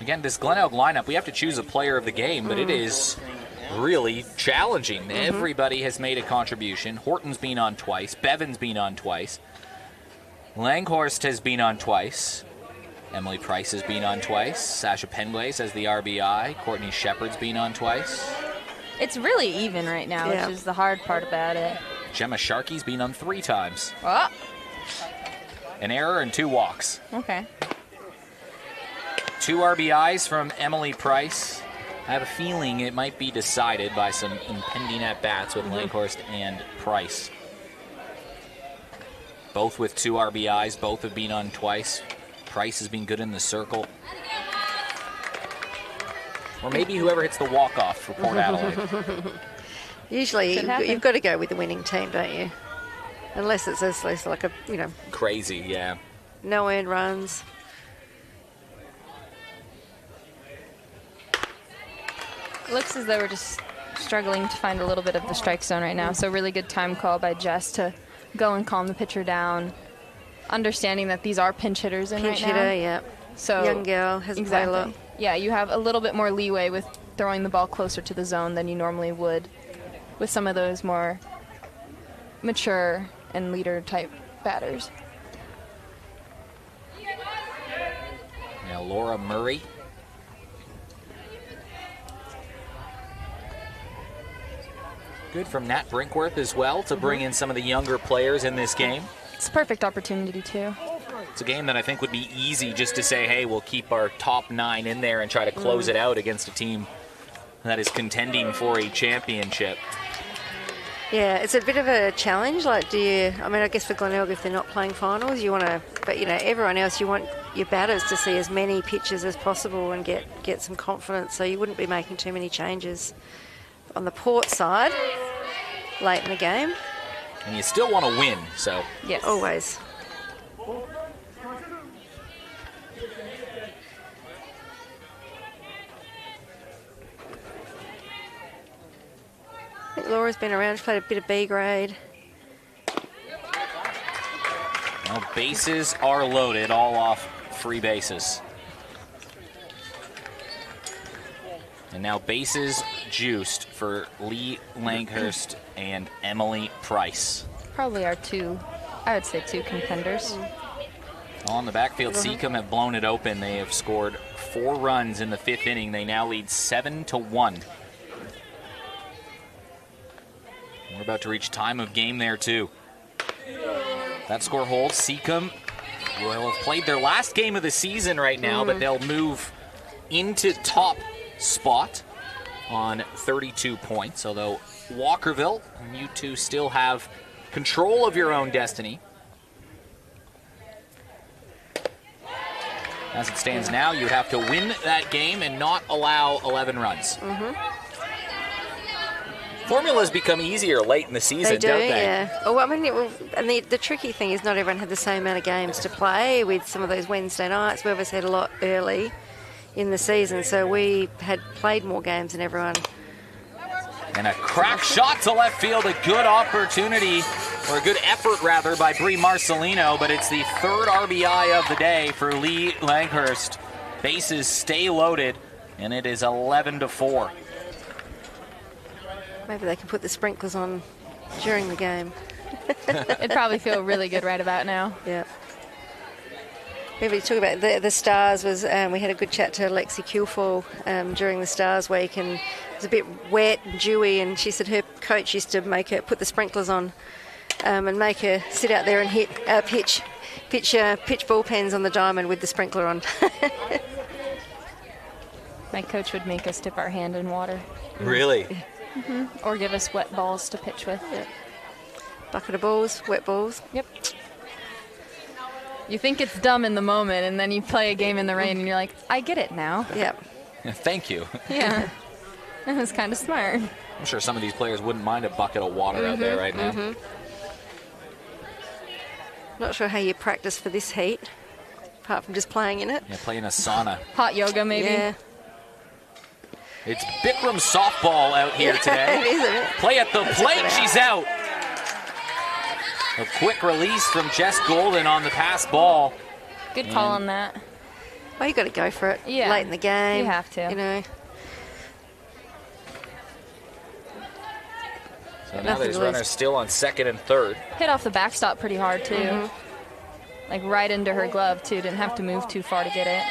Again, this Glenelg lineup, we have to choose a player of the game, but it is really challenging. Everybody has made a contribution. Horton's been on twice. Bevan's been on twice. Langhorst has been on twice. Emily Price has been on twice. Sasha Penways has the RBI. Courtney Shepard's been on twice. It's really even right now, Yeah. which is the hard part about it. Gemma Sharkey's been on 3 times. Oh, An error and 2 walks. okay. 2 RBIs from Emily Price. I have a feeling it might be decided by some impending at-bats with Langhorst and Price. Both with 2 RBIs. Both have been on twice. Price has been good in the circle. Or maybe whoever hits the walk-off for Port Adelaide. Usually Could happen. you've got to go with the winning team, don't you? Unless it's like a, Crazy, yeah. no earned runs. It looks as though we're just struggling to find a little bit of the strike zone right now. So really good time call by Jess to go and calm the pitcher down, understanding that these are pinch hitters in Pinch right now. hitter, yeah. So young girl hasn't played a lot. Yeah, you have a little bit more leeway with throwing the ball closer to the zone than you normally would with some of those more mature and leader type batters. Now Laura Murray. Good from Nat Brinkworth as well to bring in some of the younger players in this game. It's a perfect opportunity too. It's a game that I think would be easy just to say, hey, we'll keep our top 9 in there and try to close it out against a team that is contending for a championship. Yeah, it's a bit of a challenge. Like, I guess for Glenelg, if they're not playing finals, you want to, but everyone else, you want your batters to see as many pitches as possible and get some confidence. So you wouldn't be making too many changes on the Port side late in the game. And you still want to win, so. Yes. Always. I think Laura's been around. She's played a bit of B grade. Now bases are loaded, all off free bases. And now bases juiced for Lee Langhurst and Emily Price. Probably our two, I would say, two contenders. On the backfield, Seacombe have blown it open. They have scored 4 runs in the 5th inning. They now lead 7-1. We're about to reach time of game there, too. That score holds. Seacombe will have played their last game of the season right now, but they'll move into top spot on 32 points, although Walkerville and you two still have control of your own destiny. As it stands now, you would have to win that game and not allow 11 runs. Formulas become easier late in the season, don't they? Yeah. Oh, I mean, and the tricky thing is not everyone had the same amount of games to play with some of those Wednesday nights. We obviously had a lot early in the season, so we had played more games than everyone. And a crack shot to left field, a good opportunity, or a good effort rather, by Brie Marcelino, but it's the 3rd RBI of the day for Lee Langhurst. Bases stay loaded, and it is 11-4. Maybe they can put the sprinklers on during the game. It'd probably feel really good right about now. Yeah. Maybe talk about the Stars. We had a good chat to Lexi Kilfall during the Stars week, and it was a bit wet and dewy, and she said her coach used to make her put the sprinklers on and make her sit out there and pitch bullpens on the diamond with the sprinkler on. My coach would make us dip our hand in water. Really? Or give us wet balls to pitch with. Yep. Bucket of balls, wet balls. Yep. You think it's dumb in the moment, and then you play a game in the rain, and you're like, I get it now. Yep. Thank you. Yeah. That was kind of smart. I'm sure some of these players wouldn't mind a bucket of water out there right now. Not sure how you practice for this heat, apart from just playing in it. Yeah, playing a sauna. Hot yoga, maybe. Yeah. It's Bikram softball out here today. It is, isn't it? Play at the plate, she's out. A quick release from Jess Golden on the pass ball. Good call on that. Well, you got to go for it. Yeah. Late in the game. You have to. You know. So now there's runners still on 2nd and 3rd. Hit off the backstop pretty hard, too. Like right into her glove, too. Didn't have to move too far to get it.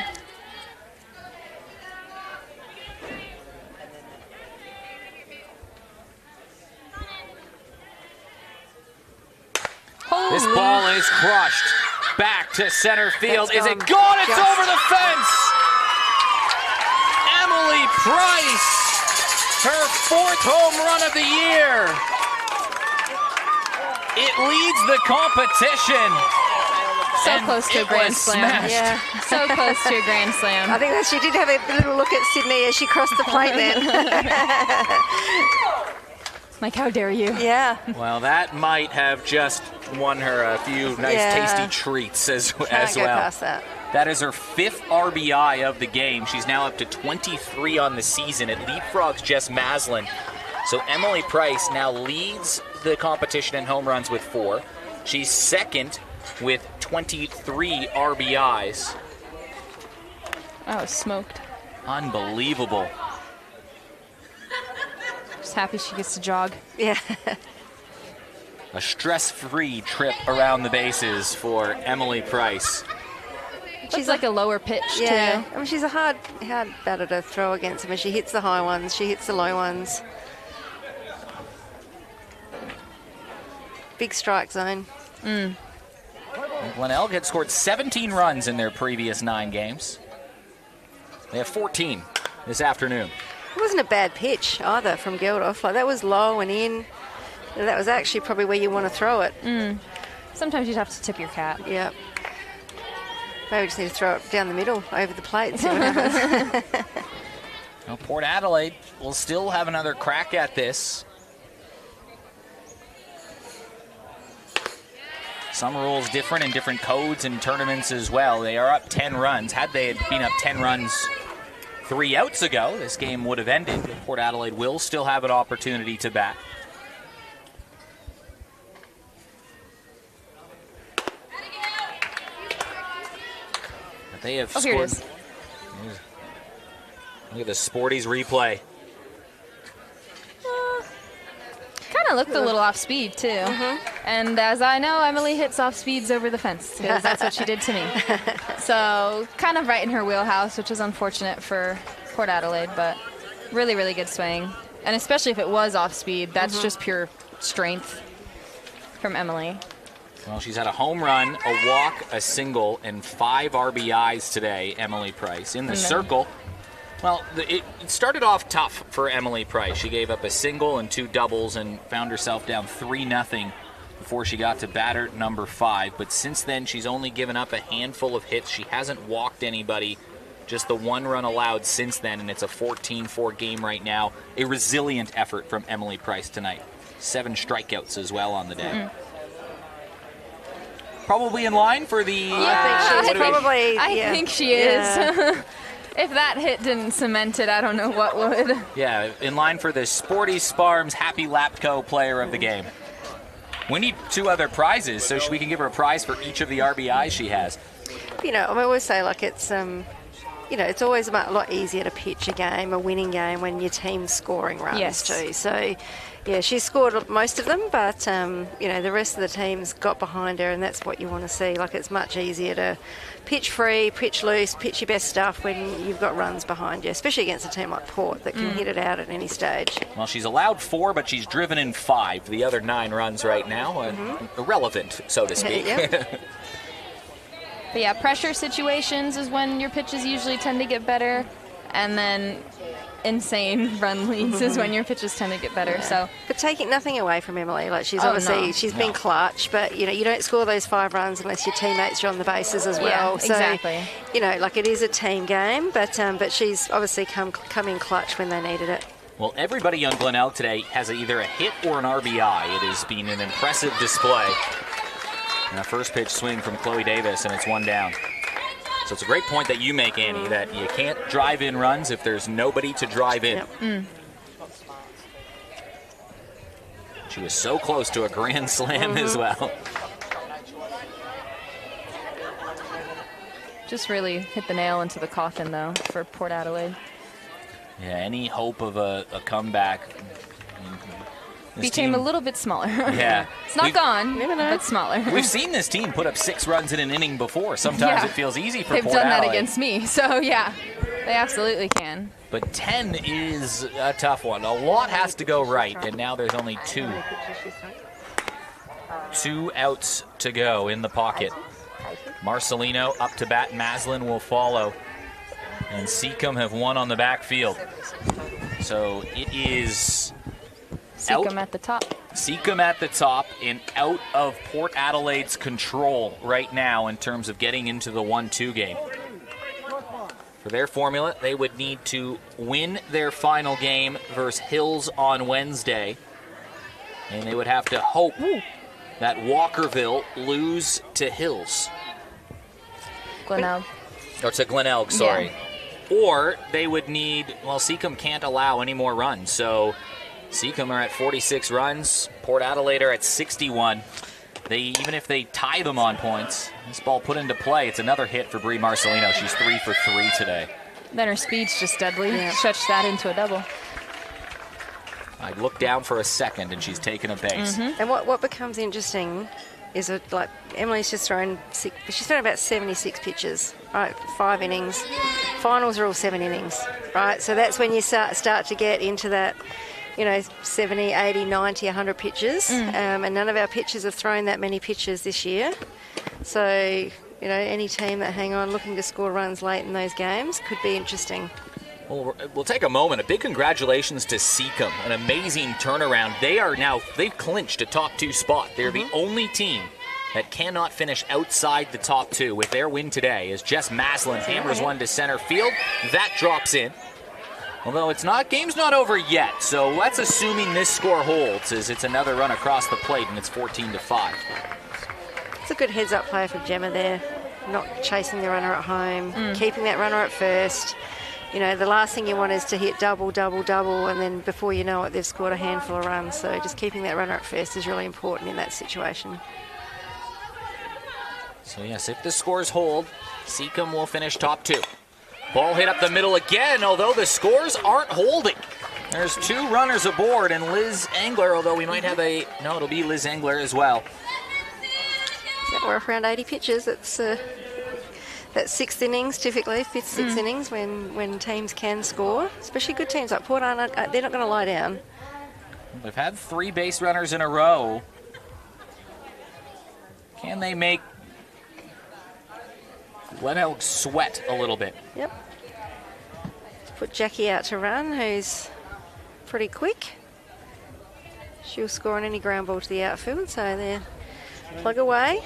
This ball is crushed. Back to center field. That's Is it gone. gone? It's Just. over the fence. Emily Price, her 4th home run of the year. It leads the competition. So close to a grand slam. Yeah. So close to a grand slam. I think that she did have a little look at Sydney as she crossed the plate then. Like, how dare you? Yeah. Well, that might have just won her a few nice, tasty treats as Can't go well. past that. That is her 5th RBI of the game. She's now up to 23 on the season. It leapfrogs Jess Maslin. So Emily Price now leads the competition in home runs with 4. She's second with 23 RBIs. Oh, smoked. Unbelievable. Just happy she gets to jog. Yeah. A stress-free trip around the bases for Emily Price. She's like a lower pitch, Yeah. too. I mean, she's a hard batter to throw against. I mean, she hits the high ones, she hits the low ones. Big strike zone. Glenelg had scored 17 runs in their previous 9 games. They have 14 this afternoon. It wasn't a bad pitch either from Geldof. Like, that was low and in. That was actually probably where you want to throw it. Sometimes you'd have to tip your cap. Yeah. Maybe we just need to throw it down the middle over the plate and see what happens. Well, Port Adelaide will still have another crack at this. Some rules different and different codes and tournaments as well. They are up 10 runs. Had they been up 10 runs 3 outs ago, this game would have ended. But Port Adelaide will still have an opportunity to bat. But they have scored. Here it is. Look at the Sporties replay. Kind of looked a little off speed, too. And as I know, Emily hits off speeds over the fence, because that's what she did to me. So kind of right in her wheelhouse, which is unfortunate for Port Adelaide, but really, really good swing. And especially if it was off speed, that's just pure strength from Emily. Well, she's had a home run, a walk, a single, and 5 RBIs today, Emily Price. In the circle, well, it started off tough for Emily Price. She gave up a single and 2 doubles and found herself down 3-0 before she got to batter number 5. But since then, she's only given up a handful of hits. She hasn't walked anybody, just the 1 run allowed since then, and it's a 14-4 game right now. A resilient effort from Emily Price tonight. 7 strikeouts as well on the day. Probably in line for the... I think she's probably... I think she is. Yeah. If that hit didn't cement it, I don't know what would. Yeah, in line for the Sporty Sparms Happy Lapco player of the game. We need 2 other prizes, so we can give her a prize for each of the RBIs she has. You know, I always say, like, it's, you know, it's always a lot easier to pitch a game, a winning game, when your team's scoring runs too. So, yeah, she scored most of them, but, you know, the rest of the team's got behind her, and that's what you want to see. Like, it's much easier to pitch free, pitch loose, pitch your best stuff when you've got runs behind you, especially against a team like Port that can hit it out at any stage. Well, she's allowed 4, but she's driven in 5. The other 9 runs right now, irrelevant, so to speak. But yeah, pressure situations is when your pitches usually tend to get better, and then insane run leads is when your pitches tend to get better. So, but taking nothing away from Emily, like she's obviously she's been clutch, but you know you don't score those 5 runs unless your teammates are on the bases as well. Yeah, exactly. So, you know, like it is a team game, but she's obviously come in clutch when they needed it. Well, everybody on Glenelg today has either a hit or an RBI. It has been an impressive display. And a first pitch swing from Chloe Davis, and it's 1 down. So it's a great point that you make, Annie, that you can't drive in runs if there's nobody to drive in. She was so close to a grand slam as well. just really hit the nail into the coffin, though, for Port Adelaide. Yeah, any hope of a comeback became a little bit smaller. Yeah. It's not gone, but smaller. We've seen this team put up 6 runs in an inning before. Sometimes it feels easy for They've Port done Adelaide. that against me, so yeah, they absolutely can. But 10 is a tough one. A lot has to go right, and now there's only 2. 2 outs to go in the pocket. Marcelino up to bat. Maslin will follow. And Seacombe have won on the backfield. So it is Seacombe at the top. Seacombe at the top and out of Port Adelaide's control right now in terms of getting into the 1-2 game. For their formula, they would need to win their final game versus Hills on Wednesday. And they would have to hope that Walkerville lose to Hills. Glenelg. Or to Glenelg, sorry. Yeah. Or they would need, well, Seacombe can't allow any more runs. So Seacombe are at 46 runs. Port Adelaide are at 61. Even if they tie them on points, this ball put into play, it's another hit for Brie Marcelino. She's 3 for 3 today. Then her speed's just deadly. Yeah. Stretch that into a double. I look down for a second, and she's taken a base. And what becomes interesting is like Emily's just thrown she's thrown about 76 pitches, right? 5 innings. Finals are all 7 innings, right? So that's when you start to get into that, 70, 80, 90, 100 pitches. And none of our pitchers have thrown that many pitches this year. So, any team that hang on looking to score runs late in those games could be interesting. Well, we'll take a moment. A big congratulations to Seacombe. An amazing turnaround. They've clinched a top 2 spot. They're the only team that cannot finish outside the top 2 with their win today as Jess Maslin hammers one to center field. That drops in. Although game's not over yet, so let's assuming this score holds as it's another run across the plate and it's 14-5. It's a good heads-up play for Gemma there. Not chasing the runner at home, keeping that runner at first. The last thing you want is to hit double, and then before you know it, they've scored a handful of runs. So just keeping that runner at first is really important in that situation. So yes, if the scores hold, Seacombe will finish top 2. Ball hit up the middle again, although the scores aren't holding. There's 2 runners aboard, and Liz Engler, although we might have it'll be Liz Engler as well. We're around 80 pitches. It's that's 6th innings, typically 5th, 6th innings when teams can score, especially good teams like Port they're not going to lie down. They've had 3 base runners in a row. Can they make Glenelg sweat a little bit? Yep. Let's put Jackie out to run, who's pretty quick. She'll score on any ground ball to the outfield, so there, plug away.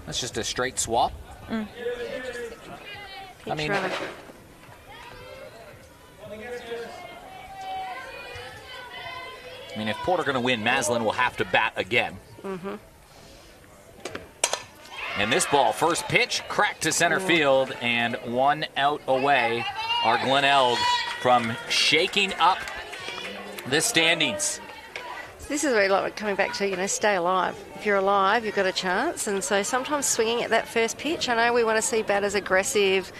That's just a straight swap. I mean, if Port are going to win, Maslin will have to bat again. And this ball, first pitch, cracked to center field, and 1 out away are Glenelg from shaking up the standings. This is where like coming back to, stay alive. If you're alive, you've got a chance. And so sometimes swinging at that first pitch, I know we want to see batters aggressive.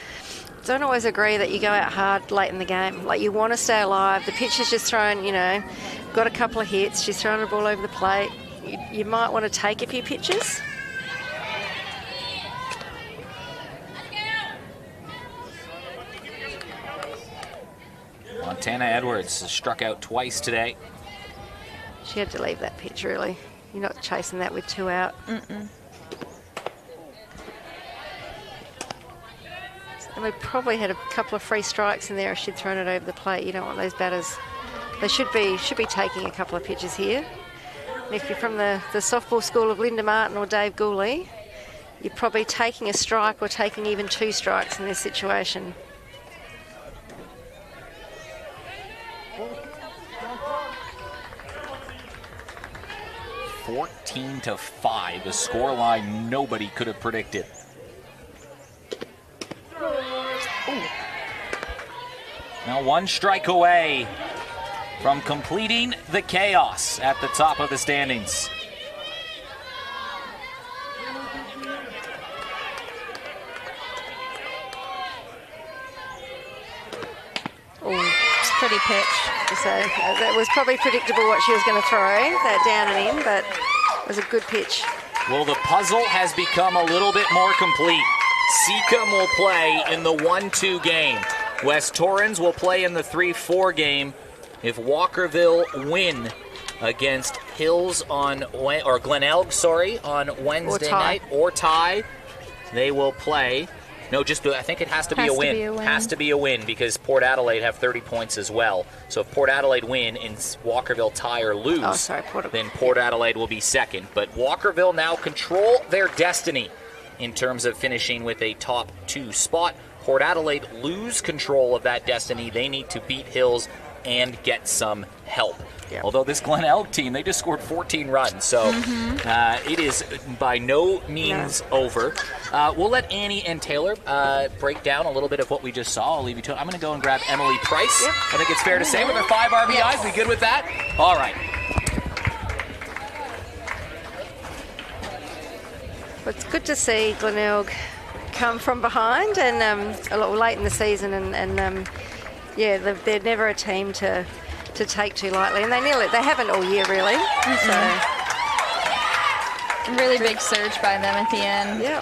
Don't always agree that you go out hard late in the game. Like, you want to stay alive. The pitcher's just thrown, got a couple of hits. She's thrown the ball over the plate. You might want to take a few pitches. Montana Edwards has struck out twice today. She had to leave that pitch, really. You're not chasing that with 2 out. And we probably had a couple of free strikes in there if she'd thrown it over the plate. You don't want those batters. They should be taking a couple of pitches here. And if you're from the softball school of Linda Martin or Dave Gooley, you're probably taking a strike or taking even 2 strikes in this situation. (14-5), a scoreline nobody could have predicted. Now 1 strike away from completing the chaos at the top of the standings. Pretty pitch. So that was probably predictable what she was going to throw, that down and in, but it was a good pitch. Well, the puzzle has become a little bit more complete. Seacombe will play in the 1-2 game. West Torrens will play in the 3-4 game. If Walkerville win against Hills on Wednesday night or tie, they will play. No, I think it has to be a win. Has to be a win because Port Adelaide have 30 points as well. So if Port Adelaide win and Walkerville tie or lose, then Port Adelaide will be second. But Walkerville now control their destiny in terms of finishing with a top 2 spot. Port Adelaide lose control of that destiny. They need to beat Hills and get some help. Yep. Although this Glenelg team, they just scored 14 runs, so it is by no means over. We'll let Annie and Taylor break down a little bit of what we just saw. I'll leave you to it. I'm going to go and grab Emily Price. Yep. I think it's fair to say with her 5 RBIs. Yes. We good with that? All right. Well, it's good to see Glenelg come from behind and a lot late in the season, and yeah, they're never a team to take too lightly, and they haven't all year really. So Really big surge by them at the end. yeah,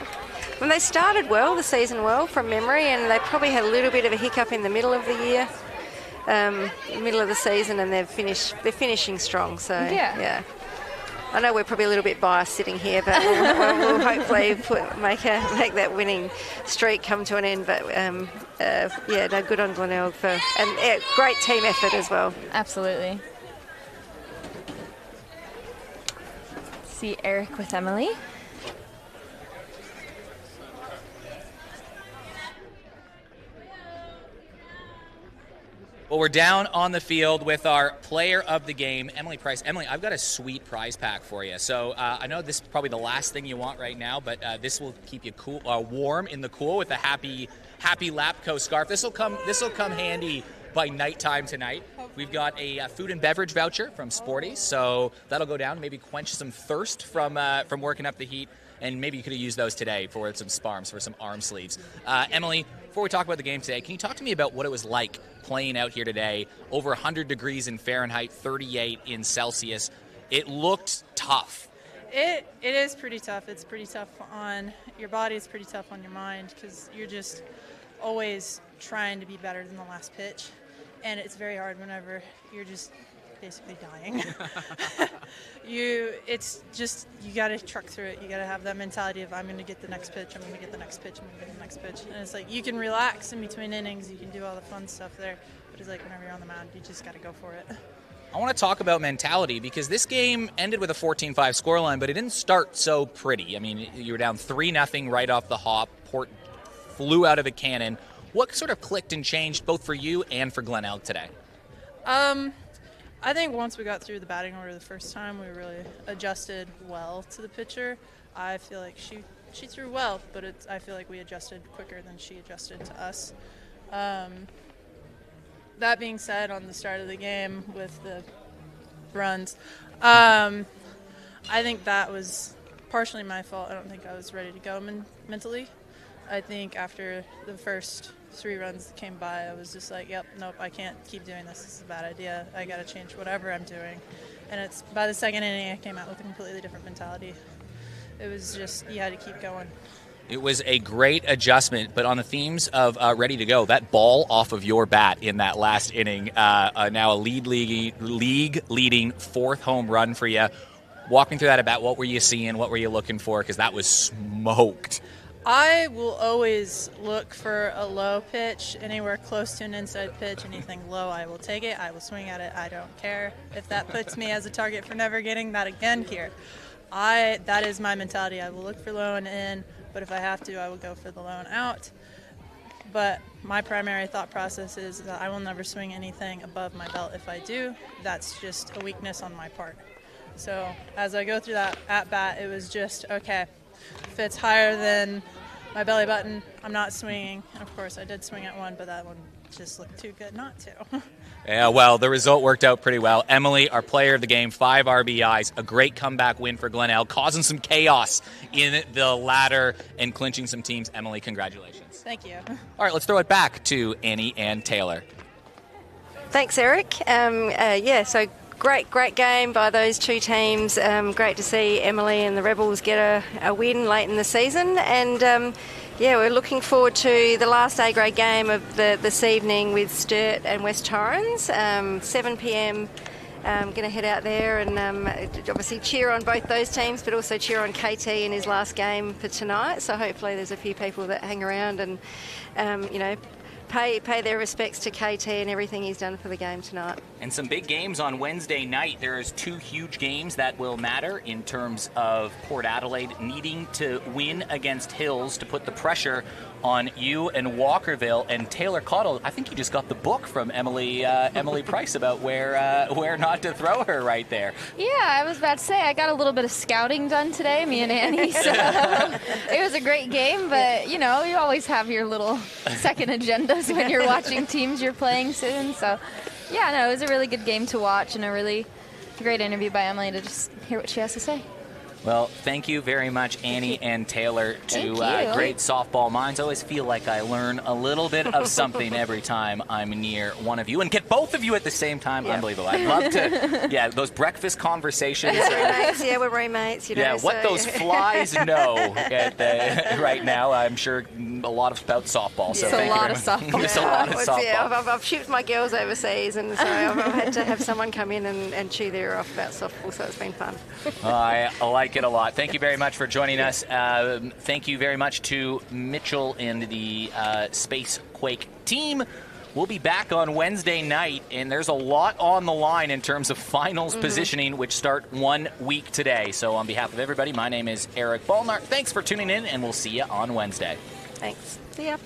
when they started the season well from memory, and they probably had a little bit of a hiccup in the middle of the year, middle of the season, and they're finishing strong. So yeah. I know we're probably a little bit biased sitting here, but we'll hopefully make that winning streak come to an end. But yeah, no, good on Glenelg and great team effort as well. Absolutely. See Eric with Emily. Well, we're down on the field with our player of the game, Emily Price. Emily, I've got a sweet prize pack for you. So I know this is probably the last thing you want right now, but this will keep you cool, warm in the cool with a happy Lapco scarf. This will come handy by nighttime tonight. We've got a food and beverage voucher from Sporty, so that'll go down, maybe quench some thirst from working up the heat. And maybe you could have used those today for some sparms, for some arm sleeves. Emily, before we talk about the game today, can you talk to me about what it was like playing out here today? Over 100 degrees in Fahrenheit, 38 in Celsius. It looked tough. It is pretty tough. It's pretty tough on your body. It's pretty tough on your mind because you're just always trying to be better than the last pitch. And it's very hard whenever you're just basically dying. You got to truck through it. You got to have that mentality of I'm going to get the next pitch, I'm going to get the next pitch, I'm going to get the next pitch. And it's like you can relax in between innings, you can do all the fun stuff there, but it's like whenever you're on the mound, you just got to go for it. I want to talk about mentality because this game ended with a 14-5 scoreline, but it didn't start so pretty. I mean, you were down 3-0 right off the hop. Port flew out of a cannon. What sort of clicked and changed both for you and for Glenelg today? I think once we got through the batting order the first time, we really adjusted well to the pitcher. I feel like she threw well, but I feel like we adjusted quicker than she adjusted to us. That being said, on the start of the game with the runs, I think that was partially my fault. I don't think I was ready to go mentally. I think after the first 3 runs that came by, I was just like, yep, nope, I can't keep doing this. This is a bad idea. I got to change whatever I'm doing. And it's by the second inning, I came out with a completely different mentality. It was just, you had to keep going. It was a great adjustment, but on the themes of ready to go, that ball off of your bat in that last inning, now a league-leading 4th home run for you. Walk me through that at bat. What were you seeing? What were you looking for? Because that was smoked. I will always look for a low pitch, anywhere close to an inside pitch. Anything low, I will take it. I will swing at it. I don't care if that puts me as a target for never getting that again here. That is my mentality. I will look for low and in, but if I have to, I will go for the low and out. But my primary thought process is that I will never swing anything above my belt. If I do, that's just a weakness on my part. So as I go through that at-bat, it was just, okay, if it's higher than my belly button, I'm not swinging. Of course, I did swing at one, but that one just looked too good not to. Yeah, well, the result worked out pretty well. Emily, our player of the game, 5 RBIs, a great comeback win for Glenelg, causing some chaos in the ladder and clinching some teams. Emily, congratulations. Thank you. All right, let's throw it back to Annie and Taylor. Thanks, Eric. So great game by those 2 teams. Great to see Emily and the Rebels get a win late in the season. And, we're looking forward to the last A-grade game of this evening with Sturt and West Torrens. 7 p.m. Going to head out there and obviously cheer on both those teams, but also cheer on KT in his last game for tonight. So hopefully there's a few people that hang around and, pay their respects to KT and everything he's done for the game tonight. And some big games on Wednesday night. There's 2 huge games that will matter in terms of Port Adelaide needing to win against Hills to put the pressure on you and Walkerville. And Taylor Cottle, I think you just got the book from Emily Price about where not to throw her right there. Yeah, I was about to say, I got a little bit of scouting done today, me and Annie, so it was a great game, but, you know, you always have your little second agendas when you're watching teams you're playing soon, so, yeah, no, it was a really good game to watch and a really great interview by Emily to just hear what she has to say. Well, thank you very much, Annie and Taylor, two great softball minds. I always feel like I learn a little bit of something every time I'm near one of you. And get both of you at the same time, unbelievable. I'd love to, those breakfast conversations. We're roommates, you know. Yeah, what those flies know right now, I'm sure a lot about softball. So it's a lot of softball. It's a lot of softball. Yeah, I've shipped my girls overseas, and so I've had to have someone come in and chew their ear off about softball, so it's been fun. I like it a lot. Thank you very much for joining us. Thank you very much to Mitchell and the Space Quake team. We'll be back on Wednesday night, and there's a lot on the line in terms of finals positioning, which start 1 week today. So on behalf of everybody, my name is Eric Balnart. Thanks for tuning in, and we'll see you on Wednesday. Thanks. See ya.